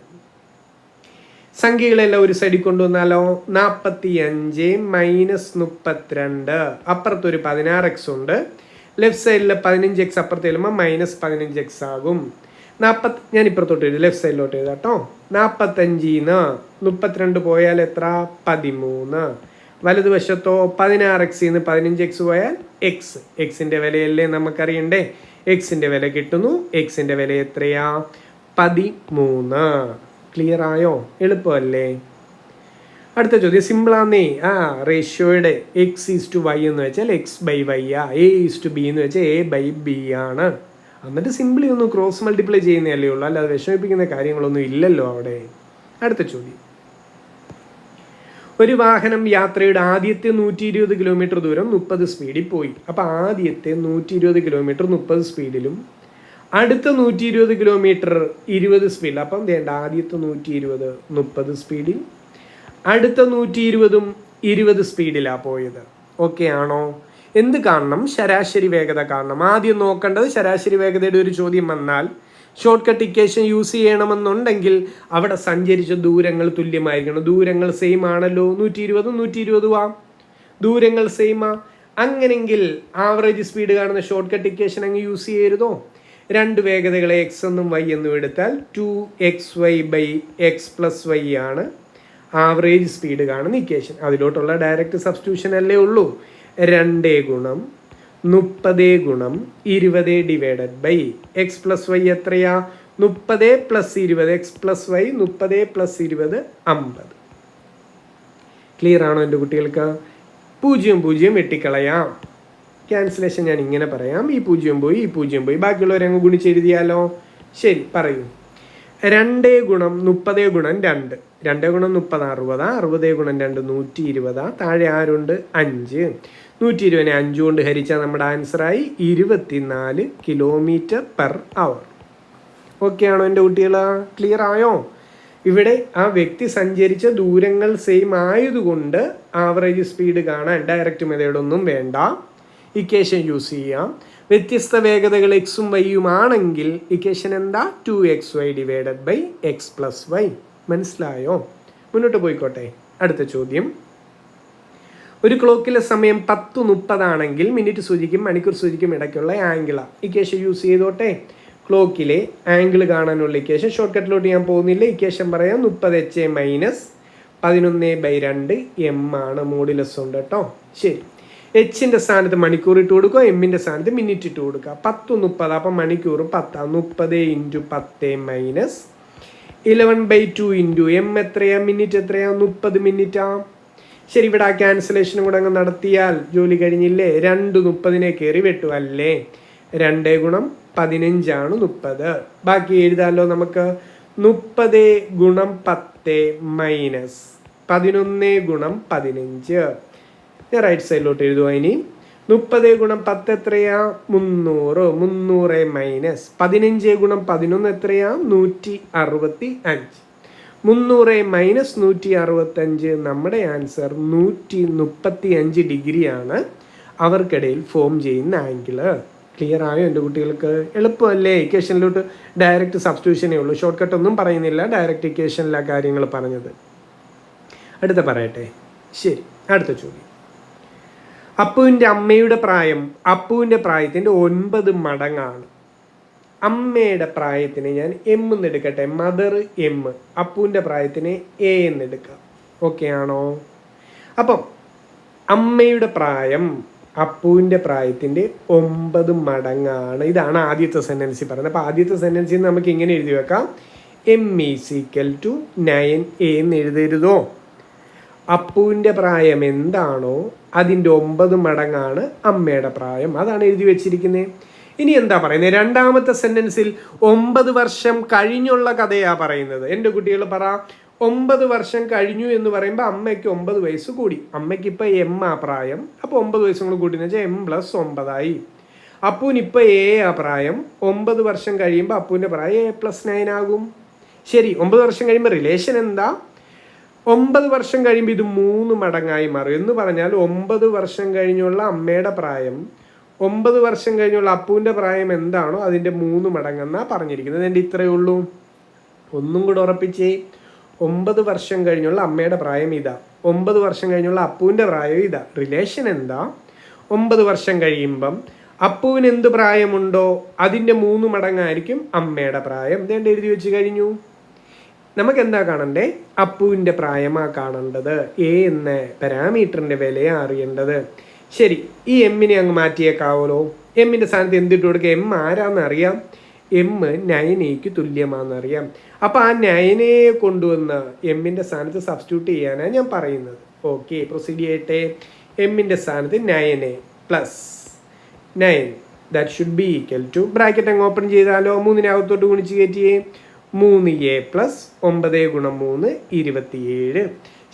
സംഖ്യകളെല്ലാം ഒരു സൈഡിൽ കൊണ്ടുവന്നാലോ? 45 മൈനസ് 32. അപ്പുറത്തൊരു 16x ഉണ്ട്. ലെഫ്റ്റ് സൈഡിൽ 15x അപ്പുറത്ത് ചെല്ലുമ്പോൾ മൈനസ് 15x ആകും. ഞാൻ ഇപ്പുറത്തോട്ട് എഴുതി, ലെഫ്റ്റ് സൈഡിലോട്ട് എഴുതാം കേട്ടോ. 45 32 പോയാൽ എത്ര? 13. വലതുവശത്തോ 16x 15x പോയാൽ എക്സിൻ്റെ വിലയല്ലേ നമുക്കറിയണ്ടേ? എക്സിൻ്റെ വില കിട്ടുന്നു. എക്സിൻ്റെ വില എത്രയാ? 13. ക്ലിയർ ആയോ? എളുപ്പമല്ലേ? അടുത്ത ചോദ്യം സിമ്പിളാന്നേ. റേഷ്യോയുടെ x/y എന്ന് വെച്ചാൽ x/y, a/b എന്ന് വെച്ചാൽ a/b ആണ്. എന്നിട്ട് സിമ്പിളി ഒന്ന് ക്രോസ് മൾട്ടിപ്ലൈ ചെയ്യുന്നതല്ലേ ഉള്ളൂ, അല്ലാതെ വിഷമിപ്പിക്കുന്ന കാര്യങ്ങളൊന്നും ഇല്ലല്ലോ അവിടെ. അടുത്ത ചോദ്യം. ഒരു വാഹനം യാത്രയുടെ ആദ്യത്തെ 120 കിലോമീറ്റർ ദൂരം 30 സ്പീഡിൽ പോയി. അപ്പോൾ ആദ്യത്തെ 120 കിലോമീറ്റർ 30 സ്പീഡിലും അടുത്ത 120 കിലോമീറ്റർ 20 സ്പീഡിൽ. അപ്പം വേണ്ട, ആദ്യത്തെ 120 30 സ്പീഡിൽ, അടുത്ത 120ഉം 20 സ്പീഡിലാണ് പോയത്. ഓക്കെ ആണോ? എന്ത് കാണണം? ശരാശരി വേഗത കാണണം. ആദ്യം നോക്കേണ്ടത് ശരാശരി വേഗതയുടെ ഒരു ചോദ്യം വന്നാൽ ഷോർട്ട് കട്ട് ഇക്വേഷൻ യൂസ് ചെയ്യണമെന്നുണ്ടെങ്കിൽ അവിടെ സഞ്ചരിച്ച ദൂരങ്ങൾ തുല്യമായിരിക്കണം. ദൂരങ്ങൾ സെയിം ആണല്ലോ, 120ഉം 120ഉം ദൂരങ്ങൾ സെയിമാ. അങ്ങനെങ്കിൽ ആവറേജ് സ്പീഡ് കാണുന്ന ഷോർട്ട് കട്ട് ഇക്വേഷൻ അങ്ങ് യൂസ് ചെയ്യരുതോ? രണ്ട് വേഗതകളെ x എന്നും y എന്നും എടുത്താൽ 2xy/x + y ആണ് ആവറേജ് സ്പീഡ് കാണുന്ന ഇക്വേഷൻ. അതിലോട്ടുള്ള ഡയറക്റ്റ് സബ്സ്റ്റിറ്റ്യൂഷൻ അല്ലേ ഉള്ളൂ. 2 ഗുണം 30 ഗുണം 20 ഡിവൈഡഡ് ബൈ x + y എത്രയാ? 30 + 20 x + y 30 + 20 50. ക്ലിയർ ആണോ എൻ്റെ കുട്ടികൾക്ക്? 0 0 വെട്ടിക്കളയാം. ക്യാൻസലേഷൻ ഞാൻ ഇങ്ങനെ പറയാം. ഈ 0 പോയി, ഈ 0 പോയി, ബാക്കിയുള്ളവരെ അങ്ങ് ഗുണിച്ചെഴുതിയാലോ? ശരി, പറയൂ. 2 ഗുണം 30 ഗുണം 2. 2 ഗുണം 30 60. 60 ഗുണം 2 120. താഴെ ആരുണ്ട്? 5. 120നെ 5 കൊണ്ട് ഹരിച്ചാൽ നമ്മുടെ ആൻസറായി 24 km/h. ഓക്കെ ആണോ എൻ്റെ കുട്ടികൾ? ക്ലിയർ ആയോ? ഇവിടെ ആ വ്യക്തി സഞ്ചരിച്ച ദൂരങ്ങൾ സെയിം ആയതുകൊണ്ട് ആവറേജ് സ്പീഡ് കാണാൻ ഡയറക്റ്റ് മെത്തേഡൊന്നും വേണ്ട, ഇക്വേഷൻ യൂസ് ചെയ്യാം. വ്യത്യസ്ത വേഗതകൾ എക്സും വൈയും ആണെങ്കിൽ ഇക്വേഷൻ എന്താ? 2xy divided by x + y. മനസ്സിലായോ? മുന്നോട്ട് പോയിക്കോട്ടെ. അടുത്ത ചോദ്യം. ഒരു ക്ലോക്കിലെ സമയം 10:30 ആണെങ്കിൽ മിനിറ്റ് സൂചിക്കും മണിക്കൂർ സൂചിക്കും ഇടയ്ക്കുള്ള ആംഗിളാണ്. ഇക്വേഷൻ യൂസ് ചെയ്തോട്ടെ. ക്ലോക്കിലെ ആംഗിൾ കാണാനുള്ള ഇക്വേഷൻ ഷോർട്ട് കട്ടിലോട്ട് ഞാൻ പോകുന്നില്ല. ഇക്വേഷൻ പറയാം. 30h - 11/2 m ആണ്. മോഡുലസ് ഉണ്ട് കേട്ടോ. ശരി, എച്ചിൻ്റെ സ്ഥാനത്ത് മണിക്കൂർ ഇട്ട് കൊടുക്കുക, എമ്മിൻ്റെ സ്ഥാനത്ത് മിനിറ്റ് ഇട്ട് കൊടുക്കുക. 10:30 അപ്പം മണിക്കൂർ 10. 30 × 10 - 11/2 ഇൻറ്റു എം എത്രയാ, മിനിറ്റ് എത്രയാ, 30 മിനിറ്റാ. ശരി, ഇവിടെ ആ ക്യാൻസലേഷനും കൂടെ അങ്ങ് നടത്തിയാൽ ജോലി കഴിഞ്ഞില്ലേ. 2 30 കയറി വെട്ടു അല്ലേ. 2 ഗുണം 15 30. ബാക്കി എഴുതാമല്ലോ നമുക്ക്. 30 ഗുണം 10 മൈനസ് 11 ഗുണം 15. ഞാൻ റൈറ്റ് സൈഡിലോട്ട് എഴുതുക. ഇനി 30 ഗുണം 10 എത്രയാ, 300. 300 മൈനസ് 15 ഗുണം 11 എത്രയാ, 165. 300 മൈനസ് 165. നമ്മുടെ ആൻസർ 135 ഡിഗ്രിയാണ് അവർക്കിടയിൽ ഫോം ചെയ്യുന്ന ആംഗിള്. ക്ലിയർ ആയോ എൻ്റെ കുട്ടികൾക്ക്? എളുപ്പമല്ലേ? ഇക്വേഷനിലോട്ട് ഡയറക്റ്റ് സബ്സ്റ്റിറ്റ്യൂഷനേ ഉള്ളൂ. ഷോർട്ട് കട്ട് ഒന്നും പറയുന്നില്ല, ഡയറക്റ്റ് ഇക്വേഷനിലാണ് കാര്യങ്ങൾ പറഞ്ഞത്. അടുത്ത പറയട്ടെ. ശരി, അടുത്ത ചോദ്യം. അപ്പുവിൻ്റെ അമ്മയുടെ പ്രായം അപ്പുവിൻ്റെ പ്രായത്തിൻ്റെ 9 മടങ്ങാണ്. അമ്മയുടെ പ്രായത്തിന് ഞാൻ എം എന്ന് എടുക്കട്ടെ, മദർ എം. അപ്പുവിൻ്റെ പ്രായത്തിന് എ എന്ന് എടുക്കാം. ഓക്കെ ആണോ? അപ്പം അമ്മയുടെ പ്രായം അപ്പുവിൻ്റെ പ്രായത്തിൻ്റെ 9 മടങ്ങാണ്. ഇതാണ് ആദ്യത്തെ സെൻറ്റൻസിൽ പറയുന്നത്. അപ്പോൾ ആദ്യത്തെ സെൻറ്റൻസിൽ നമുക്ക് ഇങ്ങനെ എഴുതി വെക്കാം, M is equal to 9a എന്ന് എഴുതരുതോ. അപ്പുവിൻ്റെ പ്രായം എന്താണോ അതിൻ്റെ 9 മടങ്ങാണ് അമ്മയുടെ പ്രായം. അതാണ് എഴുതി വെച്ചിരിക്കുന്നത്. ഇനി എന്താ പറയുന്നത്? രണ്ടാമത്തെ സെൻറ്റൻസിൽ 9 വർഷം കഴിഞ്ഞുള്ള കഥയാണ് പറയുന്നത്. എൻ്റെ കുട്ടികൾ പറ, 9 വർഷം കഴിഞ്ഞു എന്ന് പറയുമ്പോൾ അമ്മയ്ക്ക് 9 വയസ്സ് കൂടി. അമ്മയ്ക്ക് ഇപ്പോൾ എം ആ പ്രായം. അപ്പോൾ 9 വയസ്സും കൂടി കൂട്ടിയെന്ന് വെച്ചാൽ എം പ്ലസ് 9 അപ്പുവിന് ഇപ്പോൾ എ ആ പ്രായം. 9 വർഷം കഴിയുമ്പോൾ അപ്പുവിൻ്റെ പ്രായം എ പ്ലസ് 9 ആകും. ശരി, 9 വർഷം കഴിയുമ്പോൾ റിലേഷൻ എന്താ? 9 വർഷം കഴിയുമ്പോൾ ഇത് 3 മടങ്ങായി മാറും. എന്ന് പറഞ്ഞാൽ 9 വർഷം കഴിഞ്ഞുള്ള അമ്മയുടെ പ്രായം 9 വർഷം കഴിഞ്ഞുള്ള അപ്പുവിൻ്റെ പ്രായം എന്താണോ അതിൻ്റെ 3 മടങ്ങെന്നാണ് പറഞ്ഞിരിക്കുന്നത്. എൻ്റെ ഇത്രയേ ഉള്ളൂ. ഒന്നും കൂടെ ഉറപ്പിച്ചേ. 9 വർഷം കഴിഞ്ഞുള്ള അമ്മയുടെ പ്രായം ഇതാ, 9 വർഷം കഴിഞ്ഞുള്ള അപ്പുവിൻ്റെ പ്രായം ഇതാ. റിലേഷൻ എന്താ? 9 വർഷം കഴിയുമ്പം അപ്പുവിന് എന്ത് പ്രായമുണ്ടോ അതിൻ്റെ 3 മടങ്ങായിരിക്കും അമ്മയുടെ പ്രായം. ഇതേണ്ട എഴുതി വെച്ച് കഴിഞ്ഞു. നമുക്ക് എന്താ കാണണ്ടേ? അപ്പുവിൻ്റെ പ്രായമാണ് കാണേണ്ടത്. എ എന്ന പാരാമീറ്ററിൻ്റെ വിലയാണ് അറിയേണ്ടത്. ശരി, ഈ എമ്മിനെ അങ്ങ് മാറ്റിയേക്കാവല്ലോ. എമ്മിൻ്റെ സ്ഥാനത്ത് എന്തിട്ട് കൊടുക്കുക? എം ആരാന്നറിയാം. എം 9a തുല്യമാണെന്നറിയാം. അപ്പോൾ ആ 9a കൊണ്ടുവന്ന് എമ്മിൻ്റെ സ്ഥാനത്ത് സബ്സ്റ്റിറ്റ്യൂട്ട് ചെയ്യാനാണ് ഞാൻ പറയുന്നത്. ഓക്കെ, പ്രൊസീഡ് ചെയ്യട്ടെ. എമ്മിൻ്റെ സ്ഥാനത്ത് 9a plus 9 that should be equal to, bracket അങ്ങ് ഓപ്പൺ ചെയ്താലോ, 3-നെ ഗുണിച്ച് കയറ്റിയേ. 3a പ്ലസ് 9 ഗുണം 3 27.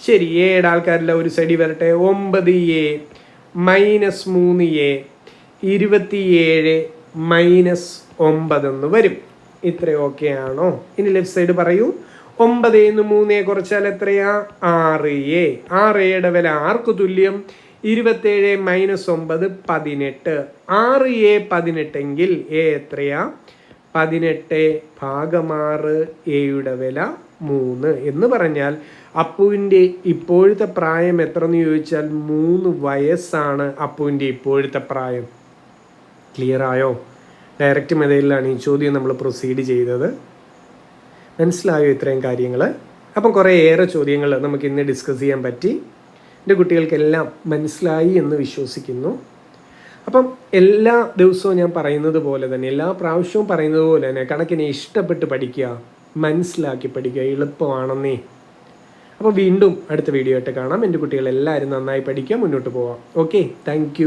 ശരി, എയുടെ ആൾക്കാരില്ല ഒരു സൈഡിൽ വരട്ടെ. 9a മൈനസ് 3a 27 മൈനസ് 9 എന്ന് വരും. ഇത്ര ഓക്കെ ആണോ? ഇനി ലെഫ്റ്റ് സൈഡ് പറയൂ. 9 3 കുറച്ചാൽ എത്രയാ? 6a. 6യുടെ വില ആർക്ക് തുല്യം? 27 മൈനസ് 9 18. 6a 18 എങ്കിൽ എ എത്രയാ? 18 ഭാഗം 6. എയുടെ വില 3 എന്ന് പറഞ്ഞാൽ അപ്പുവിൻ്റെ ഇപ്പോഴത്തെ പ്രായം എത്ര എന്ന് ചോദിച്ചാൽ 3 വയസ്സാണ് അപ്പുവിൻ്റെ ഇപ്പോഴത്തെ പ്രായം. ക്ലിയർ ആയോ? ഡയറക്റ്റ് മെത്തേഡിലാണ് ഈ ചോദ്യം നമ്മൾ പ്രൊസീഡ് ചെയ്തത്. മനസ്സിലായോ ഇത്രയും കാര്യങ്ങൾ? അപ്പം കുറേയേറെ ചോദ്യങ്ങൾ നമുക്ക് ഇന്ന് ഡിസ്കസ് ചെയ്യാൻ പറ്റി. എൻ്റെ കുട്ടികൾക്കെല്ലാം മനസ്സിലായി എന്ന് വിശ്വസിക്കുന്നു. അപ്പം എല്ലാ ദിവസവും ഞാൻ പറയുന്നത് പോലെ തന്നെ, എല്ലാ പ്രാവശ്യവും പറയുന്നത് പോലെ തന്നെ കണക്കിനെ ഇഷ്ടപ്പെട്ട് പഠിക്കുക, മനസ്സിലാക്കി പഠിക്കുക. എളുപ്പമാണെന്നേ. അപ്പോൾ വീണ്ടും അടുത്ത വീഡിയോ ആയിട്ട് കാണാം. എൻ്റെ കുട്ടികളെല്ലാവരും നന്നായി പഠിക്കുക, മുന്നോട്ട് പോവാം. Okay, thank